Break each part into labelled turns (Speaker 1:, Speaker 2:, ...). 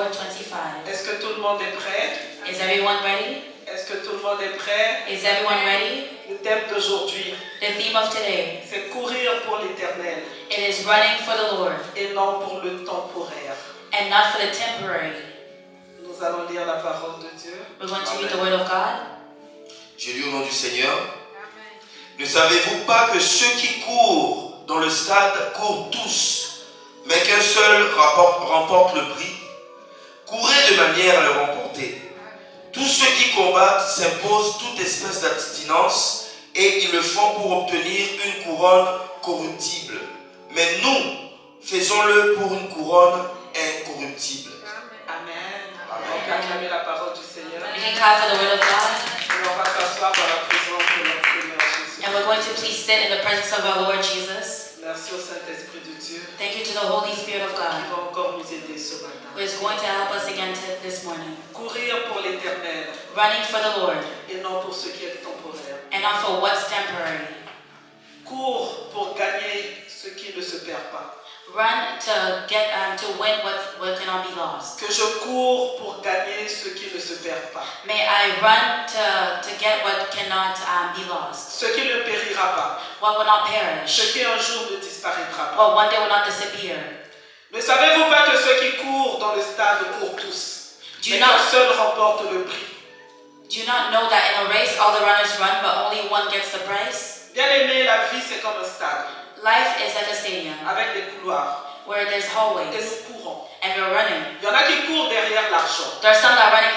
Speaker 1: 4:25.
Speaker 2: Est-ce que tout le monde est prêt?
Speaker 1: Is everyone ready?
Speaker 2: Est-ce que tout le monde est prêt?
Speaker 1: Is everyone ready?
Speaker 2: Le thème d'aujourd'hui,
Speaker 1: The theme of today,
Speaker 2: c'est courir pour l'éternel
Speaker 1: it is running for the Lord
Speaker 2: et non pour le temporaire.
Speaker 1: and not for the temporary.
Speaker 2: Nous allons lire la parole de Dieu.
Speaker 1: We're going to read the word of God.
Speaker 3: Je lis au nom du Seigneur. Ne savez-vous pas que ceux qui courent dans le stade courent tous, mais qu'un seul remporte le prix? Courez de manière à le remporter. Tous ceux qui combattent s'imposent toute espèce d'abstinence et ils le font pour obtenir une couronne corruptible. Mais nous, faisons-le pour une couronne incorruptible.
Speaker 2: Amen. On peut acclamer la parole du Seigneur.
Speaker 1: We can clap for the word of God.
Speaker 2: Et on va s'asseoir dans la présence de notre Seigneur Jésus.
Speaker 1: And we're going to please sit in the presence of our Lord Jesus.
Speaker 2: Merci au Saint-Esprit de Dieu
Speaker 1: Thank you to the Holy Spirit of
Speaker 2: qui
Speaker 1: God,
Speaker 2: va encore nous aider ce matin.
Speaker 1: who is going to help us again this morning.
Speaker 2: Courir pour l'éternel
Speaker 1: Running for the Lord
Speaker 2: et non pour ce qui est temporaire.
Speaker 1: and not for what's temporary.
Speaker 2: Cours pour gagner ce qui ne se perd pas.
Speaker 1: Run to win what cannot be lost.
Speaker 2: Que je cours pour gagner ce qui ne se perd pas.
Speaker 1: May I run to get what cannot be lost.
Speaker 2: Ce qui ne périra pas.
Speaker 1: What will not perish.
Speaker 2: Ce qui un jour ne disparaîtra pas.
Speaker 1: What one day will not disappear.
Speaker 2: Ne savez-vous pas que ceux qui courent dans le stade courent tous,
Speaker 1: Do
Speaker 2: mais
Speaker 1: you not-
Speaker 2: qu'un seul remporte le prix?
Speaker 1: Do you not know that in a race all the runners run, but only one gets the prize?
Speaker 2: Bien aimé, la vie c'est comme un stade,
Speaker 1: Life is like a stadium
Speaker 2: avec des couloirs,
Speaker 1: where there's
Speaker 2: et
Speaker 1: hallways
Speaker 2: nous courons.
Speaker 1: and we're running.
Speaker 2: Il y en a qui courent derrière l'argent,
Speaker 1: There are some that are running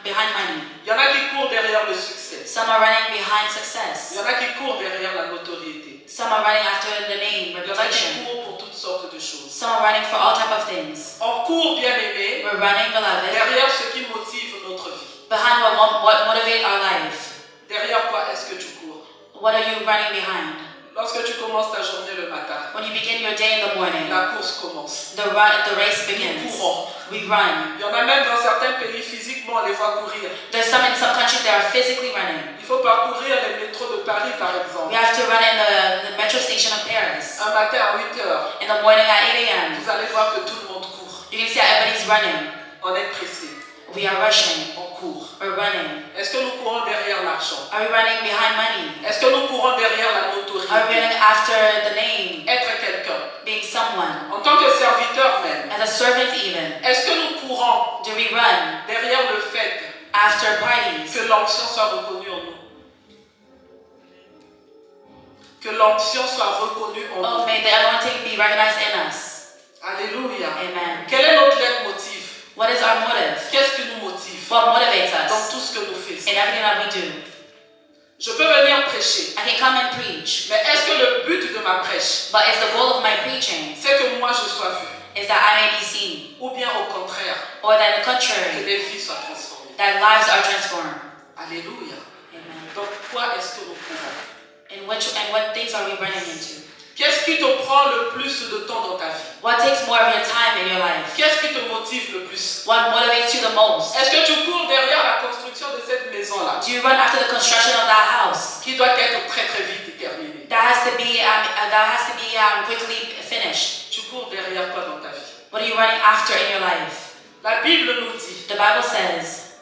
Speaker 1: behind money.
Speaker 2: il y en a qui courent derrière le succès,
Speaker 1: Some are running behind
Speaker 2: il
Speaker 1: success.
Speaker 2: y en a qui courent derrière la notoriété,
Speaker 1: Some are running after the name,
Speaker 2: il y en a qui
Speaker 1: reputation.
Speaker 2: courent pour toutes sortes de choses.
Speaker 1: Some are running for all type of things.
Speaker 2: On court, bien aimé,
Speaker 1: We're running, beloved,
Speaker 2: derrière ce qui motive notre vie.
Speaker 1: behind what motivates our life.
Speaker 2: Derrière quoi est-ce que tu cours?
Speaker 1: What are you running behind?
Speaker 2: Lorsque tu commences ta journée le matin,
Speaker 1: When you begin your day in the morning,
Speaker 2: la course commence.
Speaker 1: the race begins.
Speaker 2: Nous courons.
Speaker 1: We run.
Speaker 2: Il y en a même dans certains pays, physiquement, on les voit courir.
Speaker 1: There's some in some countries that are physically running.
Speaker 2: Il faut parcourir les métros de Paris, par exemple.
Speaker 1: We have to run in the metro station of Paris.
Speaker 2: Un matin à 8 heures,
Speaker 1: In the morning at 8 a.m.
Speaker 2: vous allez voir que tout le monde court.
Speaker 1: You can see that everybody's running.
Speaker 2: On est pressé.
Speaker 1: We are rushing.
Speaker 2: On court.
Speaker 1: We're running.
Speaker 2: Est-ce que nous courons derrière l'argent?
Speaker 1: Are we running behind money?
Speaker 2: Est-ce que nous courons derrière la
Speaker 1: Are we
Speaker 2: notoriété?
Speaker 1: running after the name?
Speaker 2: Être quelqu'un.
Speaker 1: Being someone?
Speaker 2: En tant que serviteur même,
Speaker 1: As a servant even?
Speaker 2: est-ce que nous courons
Speaker 1: Do we run
Speaker 2: derrière le fait
Speaker 1: after parties?
Speaker 2: que l'onction soit reconnue en nous? Que l'onction soit reconnue en
Speaker 1: Oh,
Speaker 2: nous.
Speaker 1: may the anointing be recognized in us.
Speaker 2: Alléluia.
Speaker 1: Amen.
Speaker 2: Quel est notre leitmotiv?
Speaker 1: What is our motive?
Speaker 2: Qu'est-ce qui nous motive
Speaker 1: What motivates
Speaker 2: dans
Speaker 1: us
Speaker 2: tout ce que nous faisons?
Speaker 1: in everything that we do?
Speaker 2: Je peux venir prêcher,
Speaker 1: I can come and preach,
Speaker 2: mais est-ce que le but de ma prêche,
Speaker 1: but is the goal of my preaching
Speaker 2: c'est que moi je sois vu?
Speaker 1: is that I may be seen,
Speaker 2: Ou bien au contraire,
Speaker 1: or that the
Speaker 2: que
Speaker 1: contrary,
Speaker 2: les vies soient transformées?
Speaker 1: that lives are transformed?
Speaker 2: Alléluia.
Speaker 1: Amen.
Speaker 2: Donc, quoi est-ce que nous courons?
Speaker 1: And what things are we running into?
Speaker 2: Qu'est-ce qui te prend le plus de temps dans ta vie?
Speaker 1: What takes more of your time in your life?
Speaker 2: Qu'est-ce qui te motive le plus?
Speaker 1: What motivates you the most?
Speaker 2: Est-ce que tu cours derrière la construction de cette maison-là,
Speaker 1: Do you run after the construction of that house?
Speaker 2: qui doit être très très vite terminée?
Speaker 1: That has to be quickly finished.
Speaker 2: Tu cours derrière quoi dans ta vie?
Speaker 1: What are you running after in your life?
Speaker 2: La Bible nous dit,
Speaker 1: The Bible says,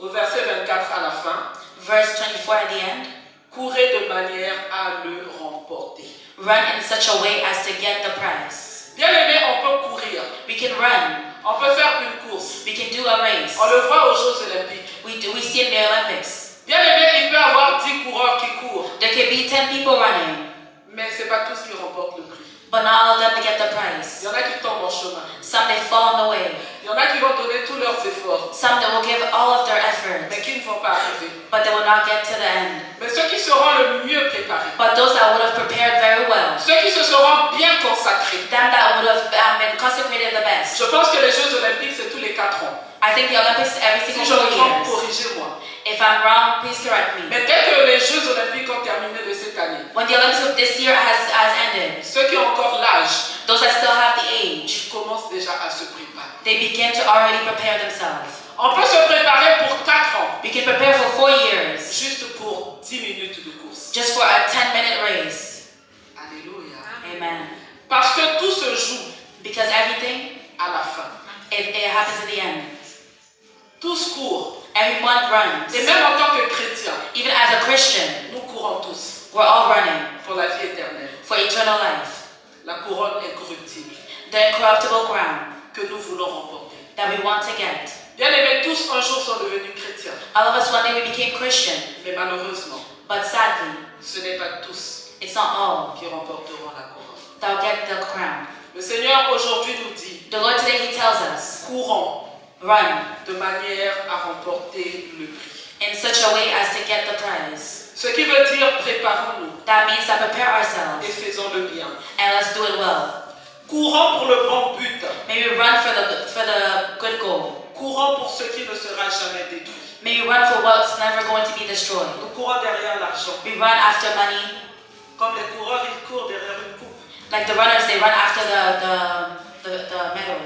Speaker 2: au verset 24 à la fin,
Speaker 1: verse 24 at the end,
Speaker 2: courez de manière à le remporter.
Speaker 1: run in such a way as to get the prize.
Speaker 2: Bien aimé, on peut courir.
Speaker 1: We can run.
Speaker 2: On peut faire une course.
Speaker 1: We can do a race.
Speaker 2: On le voit aux Jeux Olympiques.
Speaker 1: We see in the Olympics.
Speaker 2: Bien aimé, il peut y avoir 10 coureurs qui courent,
Speaker 1: There can be 10 people running,
Speaker 2: mais ce n'est pas tous qui remportent le prix.
Speaker 1: but not all of them get the
Speaker 2: Il
Speaker 1: prize.
Speaker 2: y en a qui tombent en chemin.
Speaker 1: Some they fall on the way.
Speaker 2: Il y en a qui vont donner tous leurs efforts,
Speaker 1: Some that will give all of their effort,
Speaker 2: mais qui ne vont pas arriver.
Speaker 1: but they will not get to the end.
Speaker 2: Mais ceux qui seront le mieux préparés,
Speaker 1: But those that would have prepared very well,
Speaker 2: ceux qui se seront bien consacrés.
Speaker 1: them that would have been consecrated the best.
Speaker 2: Je pense que les Jeux Olympiques, c'est tous les 4 ans.
Speaker 1: I think the Olympics every
Speaker 2: Si
Speaker 1: single
Speaker 2: je me
Speaker 1: 4
Speaker 2: trompe,
Speaker 1: years.
Speaker 2: corrigez-moi.
Speaker 1: If I'm wrong, please correct me.
Speaker 2: Mais dès que les Jeux Olympiques ont terminé de cette année,
Speaker 1: When the Olympics of this year has ended,
Speaker 2: ceux qui ont encore l'âge,
Speaker 1: those that still have the age,
Speaker 2: commencent déjà à se préparer.
Speaker 1: they begin to already prepare themselves.
Speaker 2: On peut se préparer pour 4 ans,
Speaker 1: We can prepare for 4 years,
Speaker 2: juste pour 10 minutes de course.
Speaker 1: just for a 10-minute race.
Speaker 2: Alléluia.
Speaker 1: Amen.
Speaker 2: Parce que tout se joue
Speaker 1: Because happens at the end.
Speaker 2: Tous courent.
Speaker 1: Everyone runs.
Speaker 2: Et même en tant que chrétien,
Speaker 1: Even as a Christian,
Speaker 2: nous courons tous
Speaker 1: we're all running
Speaker 2: pour la vie éternelle.
Speaker 1: for eternal life.
Speaker 2: La couronne incorruptible
Speaker 1: The incorruptible crown
Speaker 2: que nous voulons remporter.
Speaker 1: that we want to get.
Speaker 2: Bien-aimés, tous un jour sont devenus chrétiens.
Speaker 1: All of us one day we became Christian,
Speaker 2: Mais malheureusement,
Speaker 1: but sadly,
Speaker 2: ce n'est pas tous
Speaker 1: it's not all
Speaker 2: qui remporteront la couronne.
Speaker 1: that will get the crown.
Speaker 2: Le Seigneur aujourd'hui nous dit,
Speaker 1: The Lord today, He tells us,
Speaker 2: courons
Speaker 1: run
Speaker 2: de manière à remporter le prix.
Speaker 1: in such a way as to get the prize.
Speaker 2: Ce qui veut dire préparons-nous
Speaker 1: That means that prepare
Speaker 2: et
Speaker 1: ourselves
Speaker 2: faisons le bien.
Speaker 1: and let's do it well.
Speaker 2: Courons pour le bon but.
Speaker 1: May we run for the good goal.
Speaker 2: Courons pour ce qui ne sera jamais détruit.
Speaker 1: May we run for what's never going to be destroyed.
Speaker 2: Nous courons derrière l'argent.
Speaker 1: We run after money.
Speaker 2: Comme les coureurs, ils courent derrière une coupe.
Speaker 1: Like the runners, they run after the medal.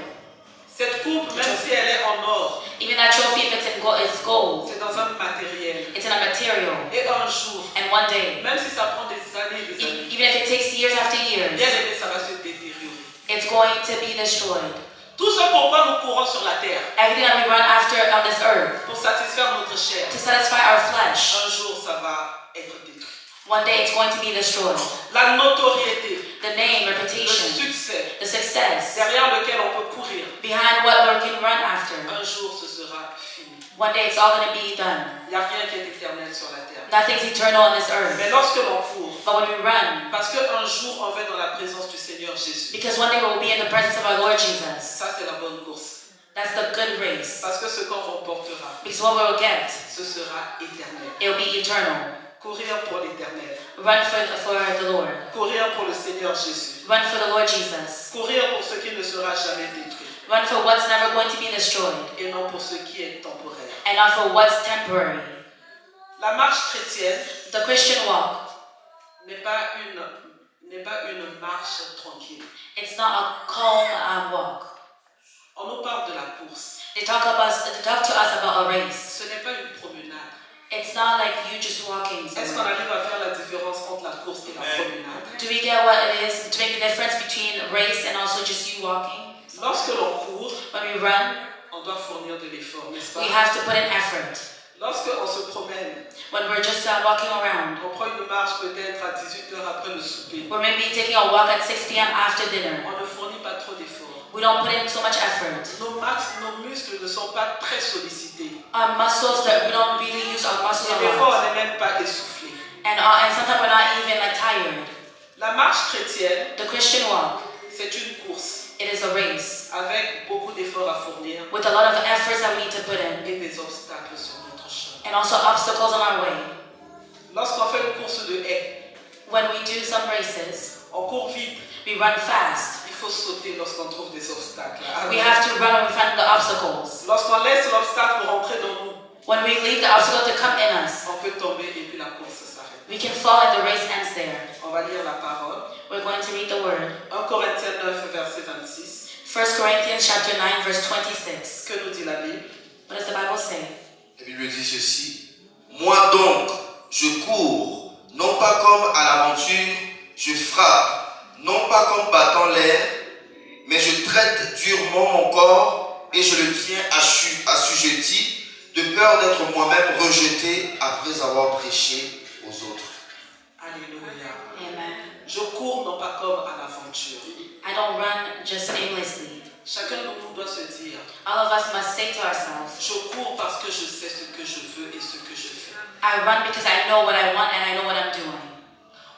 Speaker 2: Cette coupe, même si elle est en or,
Speaker 1: Even that trophy, if it's gold,
Speaker 2: c'est dans un matériel.
Speaker 1: it's in a material.
Speaker 2: Et un jour,
Speaker 1: And one day,
Speaker 2: même si ça prend des années et des années,
Speaker 1: even if it takes years after years,
Speaker 2: bien aimé, ça va se détériorer.
Speaker 1: it's going to be destroyed.
Speaker 2: Tout ce pourquoi nous courons sur la terre,
Speaker 1: Everything that we run after on this earth,
Speaker 2: pour satisfaire notre chair,
Speaker 1: to satisfy our flesh,
Speaker 2: un jour ça va être détruit.
Speaker 1: one day it's going to be destroyed.
Speaker 2: La notoriété,
Speaker 1: The name,
Speaker 2: le
Speaker 1: reputation,
Speaker 2: succès,
Speaker 1: the success,
Speaker 2: derrière lequel on peut courir,
Speaker 1: behind what we can run after,
Speaker 2: un jour ce sera fini.
Speaker 1: one day it's all going to be done.
Speaker 2: Il n'y a rien qui est éternel sur la terre.
Speaker 1: Nothing's eternal on this earth.
Speaker 2: Mais lorsque l'on court,
Speaker 1: But when we run,
Speaker 2: parce qu'un jour on va être dans la présence du Seigneur Jésus,
Speaker 1: because one day we'll be in the presence of our Lord Jesus,
Speaker 2: ça c'est la bonne course.
Speaker 1: that's the good race.
Speaker 2: Parce que ce qu'on remportera,
Speaker 1: Because what we'll get,
Speaker 2: ce sera éternel.
Speaker 1: it'll be eternal.
Speaker 2: Courir pour l'éternel.
Speaker 1: Run for the Lord.
Speaker 2: Courir pour le Seigneur Jésus.
Speaker 1: Run for the Lord Jesus.
Speaker 2: Courir pour ce qui ne sera jamais détruit.
Speaker 1: Run for what's never going to be destroyed.
Speaker 2: Et non pour ce qui est temporaire.
Speaker 1: And not for what's temporary.
Speaker 2: La marche chrétienne
Speaker 1: The Christian walk,
Speaker 2: n'est pas une marche tranquille.
Speaker 1: it's not a calm walk.
Speaker 2: On nous parle de la course.
Speaker 1: They talk to us about a race.
Speaker 2: Ce n'est pas une promenade.
Speaker 1: It's not like you just walking
Speaker 2: Est-ce qu'on
Speaker 1: somewhere.
Speaker 2: arrive à faire la différence entre la course et la promenade?
Speaker 1: Do we get what it is to make the difference between race and also just you walking?
Speaker 2: Lorsque l'on court,
Speaker 1: When we run,
Speaker 2: on doit fournir de l'effort, n'est-ce
Speaker 1: we
Speaker 2: pas?
Speaker 1: have to put in effort.
Speaker 2: Lorsque on se promène,
Speaker 1: When we're just walking around,
Speaker 2: on prend une marche peut-être à 18h après le souper.
Speaker 1: we're maybe taking a walk at 6 p.m. after dinner.
Speaker 2: On ne fournit pas trop d'efforts.
Speaker 1: We don't put in so much effort.
Speaker 2: Nos muscles ne sont pas très sollicités.
Speaker 1: Our muscles, that we don't really use our muscles
Speaker 2: Et
Speaker 1: a
Speaker 2: des fois,
Speaker 1: lot.
Speaker 2: on n'est même pas essoufflé.
Speaker 1: And sometimes we're not even like tired.
Speaker 2: La marche chrétienne,
Speaker 1: The Christian walk,
Speaker 2: c'est une course
Speaker 1: it is a race
Speaker 2: avec beaucoup d'efforts à fournir
Speaker 1: with a lot of efforts that we need to put in,
Speaker 2: et des obstacles sur notre chemin.
Speaker 1: and also obstacles on our way.
Speaker 2: Lorsqu'on fait une course de haie,
Speaker 1: When we do some races,
Speaker 2: on court vite.
Speaker 1: we run fast.
Speaker 2: Il faut sauter lorsqu'on trouve des obstacles.
Speaker 1: We have to run when we find the obstacles.
Speaker 2: Lorsqu'on laisse l'obstacle rentrer dans nous,
Speaker 1: When we leave the obstacle to come in us,
Speaker 2: on peut tomber et puis la course s'arrête.
Speaker 1: we can fall and the race ends there.
Speaker 2: On va lire la parole.
Speaker 1: We're going to read the word.
Speaker 2: 1 Corinthiens 9, verset 26.
Speaker 1: 1 Corinthians chapter 9, verse 26.
Speaker 2: Que nous dit la Bible?
Speaker 1: What does the Bible say?
Speaker 3: La Bible dit ceci. Moi donc, je cours, non pas comme à l'aventure, je frappe, non pas comme battant l'air, mais je traite durement mon corps et je le tiens assujetti, de peur d'être moi-même rejeté après avoir prêché aux autres.
Speaker 2: Alléluia.
Speaker 1: Amen.
Speaker 2: Je cours non pas comme à l'aventure.
Speaker 1: I don't run just aimlessly.
Speaker 2: Chacun de nous doit se dire,
Speaker 1: All of us must say to ourselves,
Speaker 2: je cours parce que je sais ce que je veux et ce que je fais.
Speaker 1: I run because I know what I want and I know what I'm doing.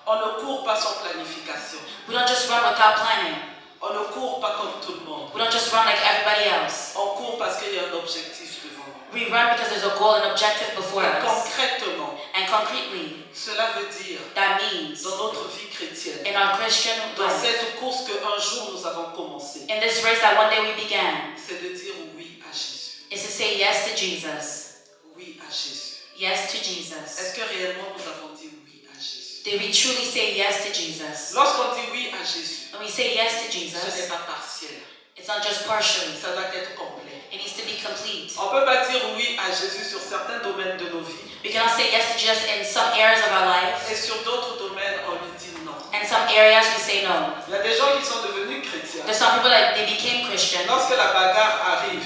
Speaker 2: On ne court pas sans planification.
Speaker 1: We don't just run without planning.
Speaker 2: On ne court pas comme tout le monde.
Speaker 1: We don't just run like everybody else.
Speaker 2: On court parce qu'il y a un objectif devant nous.
Speaker 1: We run because there's a goal and objective before
Speaker 2: Et
Speaker 1: us.
Speaker 2: concrètement,
Speaker 1: And concretely,
Speaker 2: cela veut dire,
Speaker 1: that means
Speaker 2: dans notre vie chrétienne,
Speaker 1: in our Christian
Speaker 2: dans
Speaker 1: life,
Speaker 2: cette course qu'un jour nous avons commencé,
Speaker 1: in this race that one day we began,
Speaker 2: c'est de dire oui à Jésus.
Speaker 1: is to say yes to Jesus.
Speaker 2: Oui à Jésus.
Speaker 1: Yes to Jesus.
Speaker 2: Est-ce que réellement nous avons dit oui à Jésus?
Speaker 1: Did we truly say yes to Jesus?
Speaker 2: Lorsqu'on dit oui à Jésus,
Speaker 1: When we say yes to
Speaker 2: ce n'est
Speaker 1: Jesus,
Speaker 2: pas partiel.
Speaker 1: it's not just partially.
Speaker 2: Ça doit être complet.
Speaker 1: It needs to be complete.
Speaker 2: On ne peut pas dire oui à Jésus sur certains domaines de nos vies
Speaker 1: We cannot say yes to Jesus in some areas of our life,
Speaker 2: et sur d'autres domaines on lui dit non.
Speaker 1: and In some areas we say no.
Speaker 2: Il y a des gens qui sont devenus chrétiens.
Speaker 1: There's some people that they became Christian.
Speaker 2: Lorsque la bagarre arrive,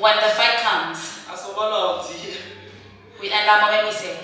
Speaker 1: When the fight comes,
Speaker 2: à ce moment-là, on dit,
Speaker 1: at that moment we say,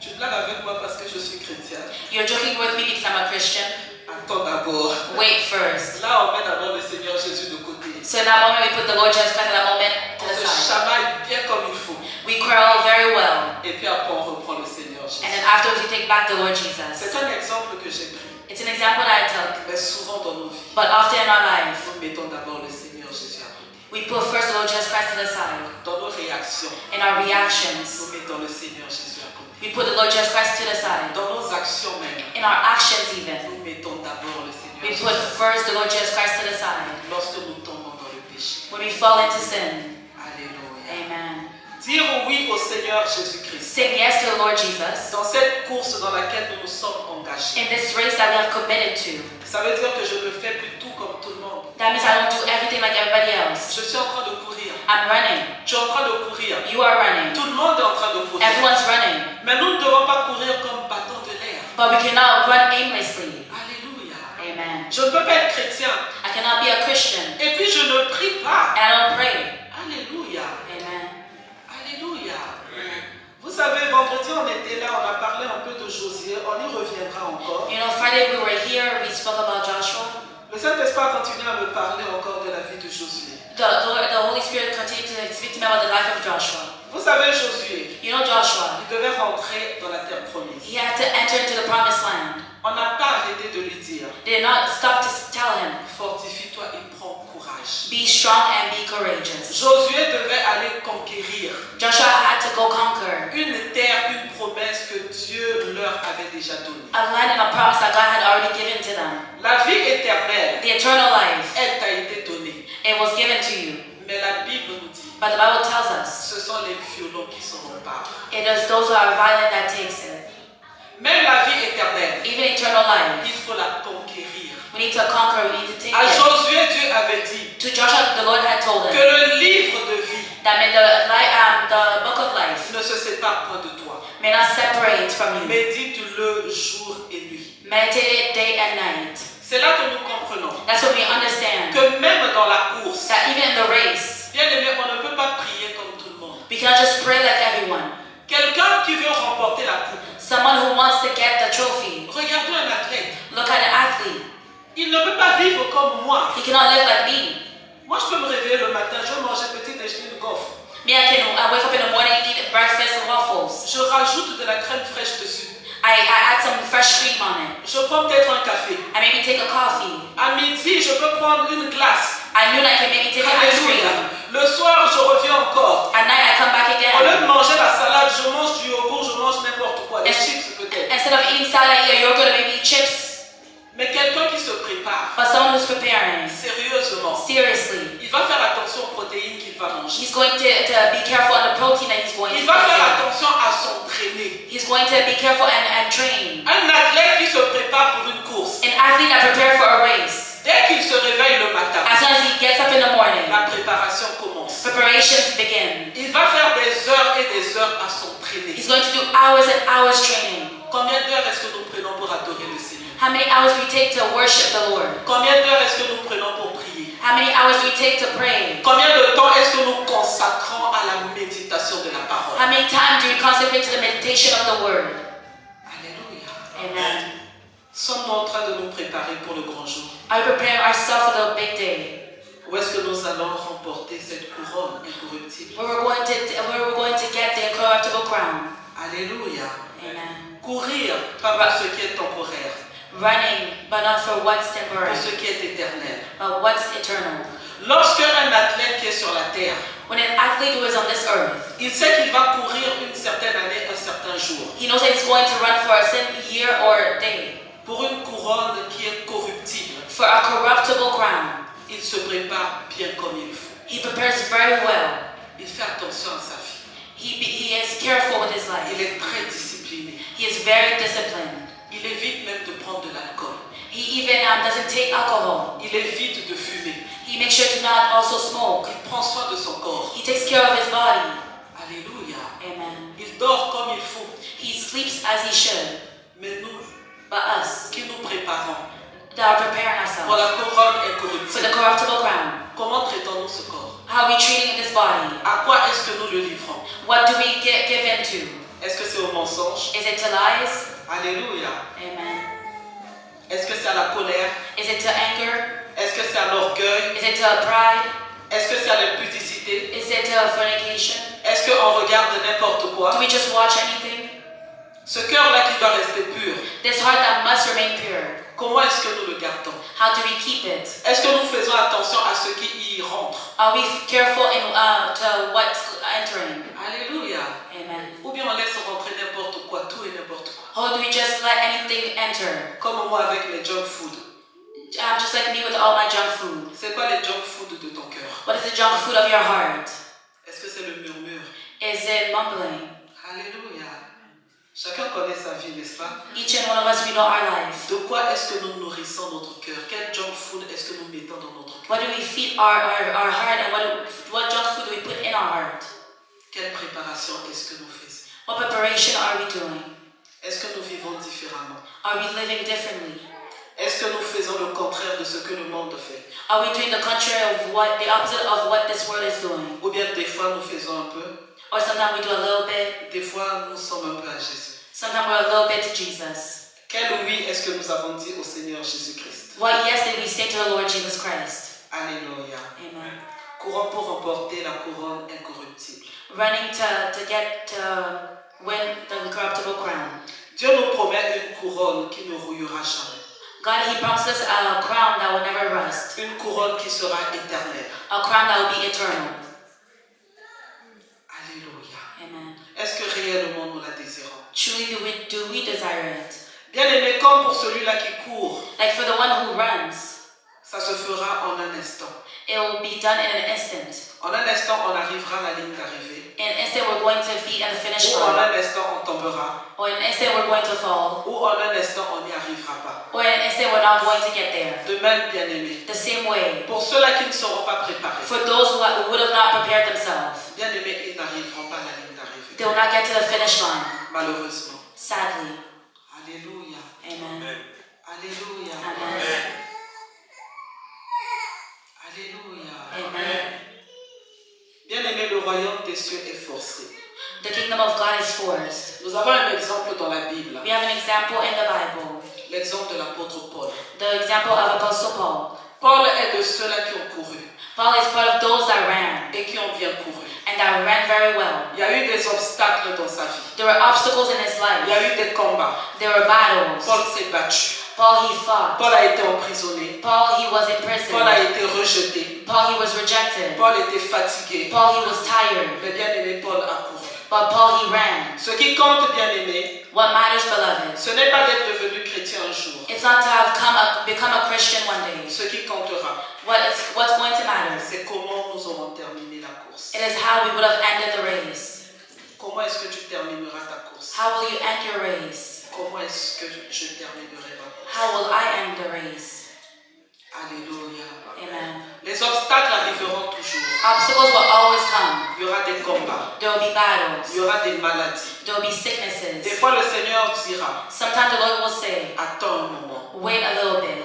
Speaker 2: tu blagues avec moi parce que je suis chrétien.
Speaker 1: you're joking with me because I'm a Christian.
Speaker 2: Attends d'abord.
Speaker 1: Wait first.
Speaker 2: Là, on met d'abord le Seigneur Jésus de côté.
Speaker 1: So in that moment we put the Lord Jesus Christ at that moment to
Speaker 2: On
Speaker 1: the
Speaker 2: se
Speaker 1: side.
Speaker 2: chamaille bien comme il faut.
Speaker 1: We quarrel very well.
Speaker 2: Et puis après, on reprend le Seigneur
Speaker 1: And
Speaker 2: Jésus.
Speaker 1: then afterwards we take back the Lord
Speaker 2: C'est
Speaker 1: Jesus.
Speaker 2: un exemple que j'ai pris.
Speaker 1: It's an example that I took.
Speaker 2: Mais souvent dans nos vies,
Speaker 1: But often in our life,
Speaker 2: nous mettons d'abord le Seigneur Jésus à côté.
Speaker 1: we put first the Lord Jesus Christ to the side.
Speaker 2: Dans nos réactions,
Speaker 1: In our reactions,
Speaker 2: nous mettons le Seigneur Jésus à côté.
Speaker 1: we put the Lord Jesus Christ to the side.
Speaker 2: Dans nos actions même,
Speaker 1: In our actions even,
Speaker 2: nous mettons d'abord le Seigneur
Speaker 1: we
Speaker 2: Jésus.
Speaker 1: put first the Lord Jesus Christ to the side.
Speaker 2: Lorsque nous tombons dans le péché.
Speaker 1: When we fall into sin.
Speaker 2: Alléluia.
Speaker 1: Amen.
Speaker 2: Dire oui au Seigneur Jésus-Christ.
Speaker 1: Say yes to the Lord Jesus.
Speaker 2: Dans cette course dans laquelle nous nous sommes engagés.
Speaker 1: In this race that we have committed to.
Speaker 2: Ça veut dire que je ne fais plus tout comme tout le monde.
Speaker 1: That means I don't do everything like everybody else.
Speaker 2: Je suis en train de courir.
Speaker 1: I'm running.
Speaker 2: Tu es en train de courir.
Speaker 1: You are running.
Speaker 2: Tout le monde est en train de courir.
Speaker 1: Everyone's running.
Speaker 2: Mais nous ne devons pas courir comme battant de l'air.
Speaker 1: But we cannot run aimlessly.
Speaker 2: Alléluia.
Speaker 1: Amen.
Speaker 2: Je ne peux pas être chrétien.
Speaker 1: I cannot be a Christian.
Speaker 2: Et puis je ne prie pas.
Speaker 1: And I don't pray.
Speaker 2: Alléluia.
Speaker 1: Amen.
Speaker 2: Alléluia. Vous savez, vendredi on était là, on a parlé un peu de Josué. On y reviendra encore.
Speaker 1: You know, Friday we were here, we spoke about Joshua.
Speaker 2: Le Saint-Esprit a continué à me parler encore de la vie de Josué.
Speaker 1: The Holy Spirit continued to speak to me about the life of Joshua.
Speaker 2: Vous savez, Josué,
Speaker 1: You know Joshua,
Speaker 2: il devait rentrer dans la terre promise.
Speaker 1: he had to enter into the promised land.
Speaker 2: On n'a pas arrêté de lui dire,
Speaker 1: They did not stop to tell him,
Speaker 2: fortifie-toi et prends courage.
Speaker 1: be strong and be courageous.
Speaker 2: Josué devait aller conquérir
Speaker 1: Joshua had to go conquer
Speaker 2: une terre, une promesse que Dieu leur avait déjà donnée.
Speaker 1: a land and a promise that God had already given to them.
Speaker 2: La vie éternelle,
Speaker 1: The eternal life,
Speaker 2: elle t'a été donnée.
Speaker 1: it was given to you.
Speaker 2: Mais la Bible nous dit,
Speaker 1: But the Bible tells us,
Speaker 2: ce sont les violents qui s'en emparent.
Speaker 1: it is those who are violent that takes it.
Speaker 2: Même la vie éternelle,
Speaker 1: Even eternal
Speaker 2: il
Speaker 1: life,
Speaker 2: faut la conquérir.
Speaker 1: we need to conquer, we need to take
Speaker 2: À
Speaker 1: it.
Speaker 2: Josué, Dieu avait dit
Speaker 1: To Joshua, the Lord had told
Speaker 2: que
Speaker 1: him
Speaker 2: le livre de vie
Speaker 1: that the book of life
Speaker 2: ne se sépare point de toi.
Speaker 1: may not separate from you.
Speaker 2: Médite-le jour et nuit.
Speaker 1: Meditate it day and night.
Speaker 2: C'est là que nous comprenons
Speaker 1: That's what we understand.
Speaker 2: que même dans la course,
Speaker 1: That even in the race,
Speaker 2: bien aimé, on ne peut pas prier comme tout le monde.
Speaker 1: we cannot just pray like everyone.
Speaker 2: Quelqu'un qui veut remporter la coupe,
Speaker 1: Someone who wants to get the trophy.
Speaker 2: regardons un athlète.
Speaker 1: Look at an athlete.
Speaker 2: Il ne peut pas vivre comme moi.
Speaker 1: He cannot live like me.
Speaker 2: Moi, je peux me réveiller le matin, je mange un petit déjeuner de gaufre.
Speaker 1: Me, I wake up in the morning, eat breakfast and waffles.
Speaker 2: Je rajoute de la crème fraîche dessus.
Speaker 1: I add some fresh cream on it.
Speaker 2: Je prends peut-être un café.
Speaker 1: I maybe take a coffee.
Speaker 2: À midi, je peux prendre une glace.
Speaker 1: At noon, I can maybe take an ice cream.
Speaker 2: Alléluia. Le soir, je reviens encore.
Speaker 1: At night, I come back
Speaker 2: Au lieu
Speaker 1: again.
Speaker 2: de manger la salade, je mange du yogourt, je mange n'importe quoi. Des chips peut-être.
Speaker 1: Instead of eating salad, eat a yogurt or maybe chips.
Speaker 2: Mais quelqu'un qui se prépare
Speaker 1: But someone who's preparing,
Speaker 2: sérieusement,
Speaker 1: seriously,
Speaker 2: il va faire attention aux protéines qu'il va manger.
Speaker 1: he's going to be careful on the protein that he's going to
Speaker 2: Il va faire
Speaker 1: take.
Speaker 2: attention à s'entraîner.
Speaker 1: He's going to be careful and train.
Speaker 2: Un athlète qui se prépare pour une course,
Speaker 1: An athlete that prepares for a race,
Speaker 2: dès qu'il se réveille le matin,
Speaker 1: as soon as he gets up in the morning,
Speaker 2: la préparation commence.
Speaker 1: preparations begin.
Speaker 2: Il va faire des heures et des heures à s'entraîner.
Speaker 1: He's going to do hours and hours training.
Speaker 2: Combien d'heures est-ce que nous prenons pour adorer le Seigneur?
Speaker 1: How many hours do we take to worship the Lord?
Speaker 2: Combien d'heures est-ce que nous prenons pour prier?
Speaker 1: How many hours do we take to pray?
Speaker 2: Combien de temps est-ce que nous consacrons à la méditation de la parole?
Speaker 1: How many times do we consecrate to the meditation of the Word?
Speaker 2: Alléluia.
Speaker 1: Amen.
Speaker 2: Sommes-nous en train de nous préparer pour le grand jour?
Speaker 1: Are we preparing ourselves for the big day?
Speaker 2: Où est-ce que nous allons remporter cette couronne incorruptible?
Speaker 1: Where we're going to get the incorruptible crown.
Speaker 2: Alléluia.
Speaker 1: Amen.
Speaker 2: Courir, pas pour ce qui est temporaire,
Speaker 1: Running, but not for what's
Speaker 2: pour
Speaker 1: temporary,
Speaker 2: ce qui est éternel.
Speaker 1: but what's eternal.
Speaker 2: Lorsqu'un athlète qui est sur la terre,
Speaker 1: When an athlete who is on this earth,
Speaker 2: il sait qu'il va courir une certaine année, un certain jour,
Speaker 1: he knows that he's going to run for a certain year or day,
Speaker 2: pour une couronne qui est corruptible.
Speaker 1: for a corruptible crown.
Speaker 2: Il se prépare bien comme il faut.
Speaker 1: He prepares very well.
Speaker 2: Il fait attention à sa vie.
Speaker 1: He is careful with his
Speaker 2: Il
Speaker 1: life.
Speaker 2: est très discipliné.
Speaker 1: He is very disciplined.
Speaker 2: Il évite même de prendre de l'alcool.
Speaker 1: He even doesn't take alcohol.
Speaker 2: Il évite de fumer.
Speaker 1: He makes sure to not also smoke.
Speaker 2: Il prend soin de son corps.
Speaker 1: He takes care of his body.
Speaker 2: Alléluia.
Speaker 1: Amen.
Speaker 2: Il dort comme il faut.
Speaker 1: He sleeps as he should.
Speaker 2: Mais nous,
Speaker 1: but us
Speaker 2: qui nous préparons
Speaker 1: that are preparing
Speaker 2: pour la
Speaker 1: ourselves
Speaker 2: couronne
Speaker 1: for
Speaker 2: incorruptible.
Speaker 1: the corruptible crown.
Speaker 2: Comment traitons-nous ce corps?
Speaker 1: How are we treating this body?
Speaker 2: À quoi est-ce que nous le livrons?
Speaker 1: What do we give into?
Speaker 2: Est-ce que c'est au mensonge?
Speaker 1: Is it to lies?
Speaker 2: Alléluia.
Speaker 1: Amen.
Speaker 2: Est-ce que c'est à la colère?
Speaker 1: Is it to anger?
Speaker 2: Est-ce que c'est à l'orgueil?
Speaker 1: Is it to pride?
Speaker 2: Est-ce que c'est à l'impudicité?
Speaker 1: Is it to fornication?
Speaker 2: Est-ce qu'on regarde n'importe
Speaker 1: Do
Speaker 2: quoi?
Speaker 1: we just watch anything?
Speaker 2: Ce cœur-là qui doit rester pur,
Speaker 1: This heart that must remain pure.
Speaker 2: comment est-ce que nous le gardons?
Speaker 1: How do we keep it?
Speaker 2: Est-ce que nous faisons attention à ce qui y rentre?
Speaker 1: Are we careful in to what's entering?
Speaker 2: Alléluia.
Speaker 1: Amen.
Speaker 2: Ou bien on laisse rentrer n'importe quoi, tout et n'importe quoi.
Speaker 1: Or do we just let anything enter?
Speaker 2: Comme moi avec mes junk food.
Speaker 1: Just like me with all my junk food.
Speaker 2: C'est quoi les junk food de ton cœur?
Speaker 1: What is the junk food of your heart?
Speaker 2: Est-ce que c'est le murmure?
Speaker 1: Is it mumbling?
Speaker 2: Alléluia. Chacun connaît sa vie, n'est-ce pas?
Speaker 1: Each and one of us, we know our life.
Speaker 2: De quoi est-ce que nous nourrissons notre cœur? Quel junk food est-ce que nous mettons dans notre cœur?
Speaker 1: What do we feed our heart, and what junk food do we put in our heart?
Speaker 2: Quelle préparation est-ce que nous faisons?
Speaker 1: What preparation are we doing?
Speaker 2: Est-ce que nous vivons différemment?
Speaker 1: Are we living differently?
Speaker 2: Est-ce que nous faisons le contraire de ce que le monde fait?
Speaker 1: Are we doing the contrary of the opposite of what this world is doing?
Speaker 2: Ou bien des fois nous faisons un peu,
Speaker 1: Or sometimes we do a little bit,
Speaker 2: des fois nous sommes un peu à Jésus.
Speaker 1: sometimes we're a little bit to Jesus.
Speaker 2: Quel oui est-ce que nous avons dit au Seigneur Jésus-Christ?
Speaker 1: What yes did we say to the Lord Jesus Christ?
Speaker 2: Alléluia.
Speaker 1: Amen.
Speaker 2: Courons pour remporter la couronne incorruptible.
Speaker 1: Running to win the incorruptible crown.
Speaker 2: Dieu nous promet une couronne qui ne rouillera jamais.
Speaker 1: God, He promised us a crown that will never rust.
Speaker 2: Une couronne qui sera éternelle.
Speaker 1: A crown that will be eternal.
Speaker 2: Alléluia.
Speaker 1: Amen.
Speaker 2: Est-ce que réellement nous la désirons?
Speaker 1: Truly do we desire it?
Speaker 2: Bien aimé, comme pour celui-là qui court,
Speaker 1: Like for the one who runs,
Speaker 2: ça se fera en un instant.
Speaker 1: it will be done in an instant.
Speaker 2: En un instant, on arrivera à la ligne d'arrivée.
Speaker 1: In an instant we're going to be at the finish
Speaker 2: Ou en
Speaker 1: line.
Speaker 2: un instant, on tombera.
Speaker 1: Or in an instant we're going to fall.
Speaker 2: Ou en un instant, on n'y arrivera pas.
Speaker 1: Or in an instant we're not going to get there.
Speaker 2: De même, bien aimé,
Speaker 1: The same way,
Speaker 2: pour ceux-là qui ne seront pas préparés,
Speaker 1: for those who would have not prepared themselves,
Speaker 2: bien aimé, ils n'arriveront pas à la ligne d'arrivée.
Speaker 1: they will not get to the finish line.
Speaker 2: Malheureusement.
Speaker 1: Sadly.
Speaker 2: Alléluia.
Speaker 1: Amen.
Speaker 2: Alléluia.
Speaker 1: Amen.
Speaker 2: Alléluia.
Speaker 1: Amen.
Speaker 2: Bien aimé, le royaume des cieux est forcé.
Speaker 1: The kingdom of God is forced.
Speaker 2: Nous avons un exemple dans la Bible.
Speaker 1: We have an example in the Bible.
Speaker 2: L'exemple de l'apôtre Paul.
Speaker 1: The example of Apostle Paul.
Speaker 2: Paul est de ceux-là qui ont couru
Speaker 1: Paul is part of those that ran
Speaker 2: et qui ont bien couru.
Speaker 1: and that ran very well.
Speaker 2: Il y a eu des obstacles dans sa vie.
Speaker 1: There were obstacles in his
Speaker 2: Il y
Speaker 1: life.
Speaker 2: a eu des combats.
Speaker 1: There were battles.
Speaker 2: Paul s'est battu.
Speaker 1: Paul, he fought.
Speaker 2: Paul a été emprisonné.
Speaker 1: Paul, he was in prison.
Speaker 2: Paul a été rejeté.
Speaker 1: Paul, he was rejected.
Speaker 2: Paul était fatigué.
Speaker 1: Paul, he was tired.
Speaker 2: Mais bien aimé, Paul a couru.
Speaker 1: But Paul, he ran.
Speaker 2: Ce qui compte, bien aimé,
Speaker 1: What matters, beloved,
Speaker 2: ce n'est pas d'être devenu chrétien un jour.
Speaker 1: it's not to have become a Christian one day.
Speaker 2: Ce qui comptera,
Speaker 1: What's going to matter?
Speaker 2: c'est comment nous aurons terminé la course.
Speaker 1: It is how we would have ended the race.
Speaker 2: Comment est-ce que tu termineras ta course?
Speaker 1: How will you end your race?
Speaker 2: Comment est-ce que je terminerai ma course?
Speaker 1: How will I end the race?
Speaker 2: Alléluia.
Speaker 1: Amen.
Speaker 2: Les obstacles arriveront toujours.
Speaker 1: Obstacles will always come.
Speaker 2: Il y aura des combats.
Speaker 1: There will be
Speaker 2: Il y
Speaker 1: battles.
Speaker 2: aura des maladies.
Speaker 1: There will be
Speaker 2: Des
Speaker 1: sicknesses.
Speaker 2: fois, le Seigneur dira,
Speaker 1: Sometimes the Lord will say,
Speaker 2: attends un moment.
Speaker 1: wait a little bit.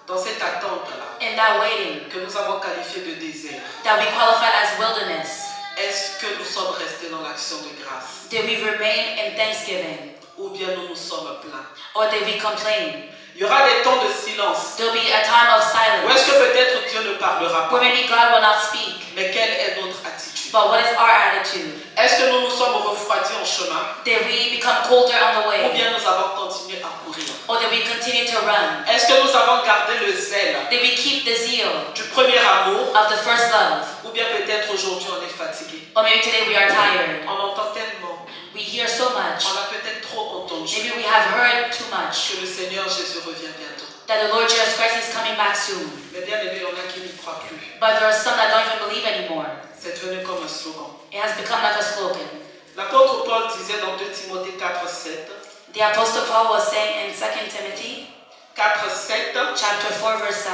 Speaker 2: Dans cette attente-là,
Speaker 1: In that waiting,
Speaker 2: que nous avons qualifié de désert,
Speaker 1: that we qualified as wilderness,
Speaker 2: est-ce que nous sommes restés dans l'action de grâce?
Speaker 1: did we remain in thanksgiving?
Speaker 2: Ou bien nous nous sommes plaints?
Speaker 1: Or did we complain?
Speaker 2: Il y aura des temps de silence.
Speaker 1: There will be a time of
Speaker 2: Ou est-ce que
Speaker 1: silence.
Speaker 2: peut-être Dieu ne parlera
Speaker 1: Where
Speaker 2: pas?
Speaker 1: maybe God will not speak.
Speaker 2: Mais quelle est notre attitude?
Speaker 1: But what is our attitude?
Speaker 2: Est-ce que nous nous sommes refroidis en chemin?
Speaker 1: Did we become colder on the
Speaker 2: Ou
Speaker 1: way?
Speaker 2: bien nous avons continué à courir?
Speaker 1: Or did we continue to run?
Speaker 2: Est-ce que nous avons gardé le zèle
Speaker 1: Did we keep the zeal
Speaker 2: du premier amour?
Speaker 1: of the first love?
Speaker 2: Ou bien peut-être aujourd'hui on est fatigué?
Speaker 1: Or maybe today we are tired.
Speaker 2: On entend tellement,
Speaker 1: We hear so much.
Speaker 2: on a peut-être trop entendu
Speaker 1: Maybe we have heard too much.
Speaker 2: que le Seigneur Jésus revient bientôt.
Speaker 1: That the Lord Jesus Christ is coming back soon.
Speaker 2: Mais bien aimé, il y en a qui n'y croient plus.
Speaker 1: But there are some that don't even believe anymore.
Speaker 2: C'est devenu comme un slogan.
Speaker 1: It has become like a slogan.
Speaker 2: L'apôtre Paul disait dans 2 Timothée 4:7,
Speaker 1: The Apostle Paul was saying in 2 Timothy
Speaker 2: 4:7,
Speaker 1: chapter 4 verse 7,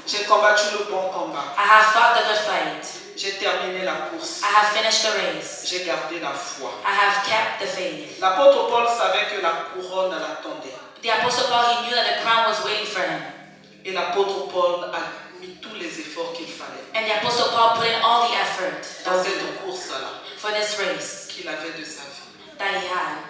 Speaker 2: j'ai combattu le bon combat,
Speaker 1: I have fought the good fight.
Speaker 2: j'ai terminé la course,
Speaker 1: I have finished the race.
Speaker 2: j'ai gardé la foi.
Speaker 1: I have kept the faith.
Speaker 2: L'apôtre Paul savait que la couronne l'attendait.
Speaker 1: The The Apostle Paul, he knew that the crown was waiting for him.
Speaker 2: Et l'apôtre Paul a mis tous les efforts qu'il fallait
Speaker 1: And the Apostle Paul put in all the effort
Speaker 2: dans cette course-là
Speaker 1: for this race
Speaker 2: qu'il avait de sa vie.
Speaker 1: that he had.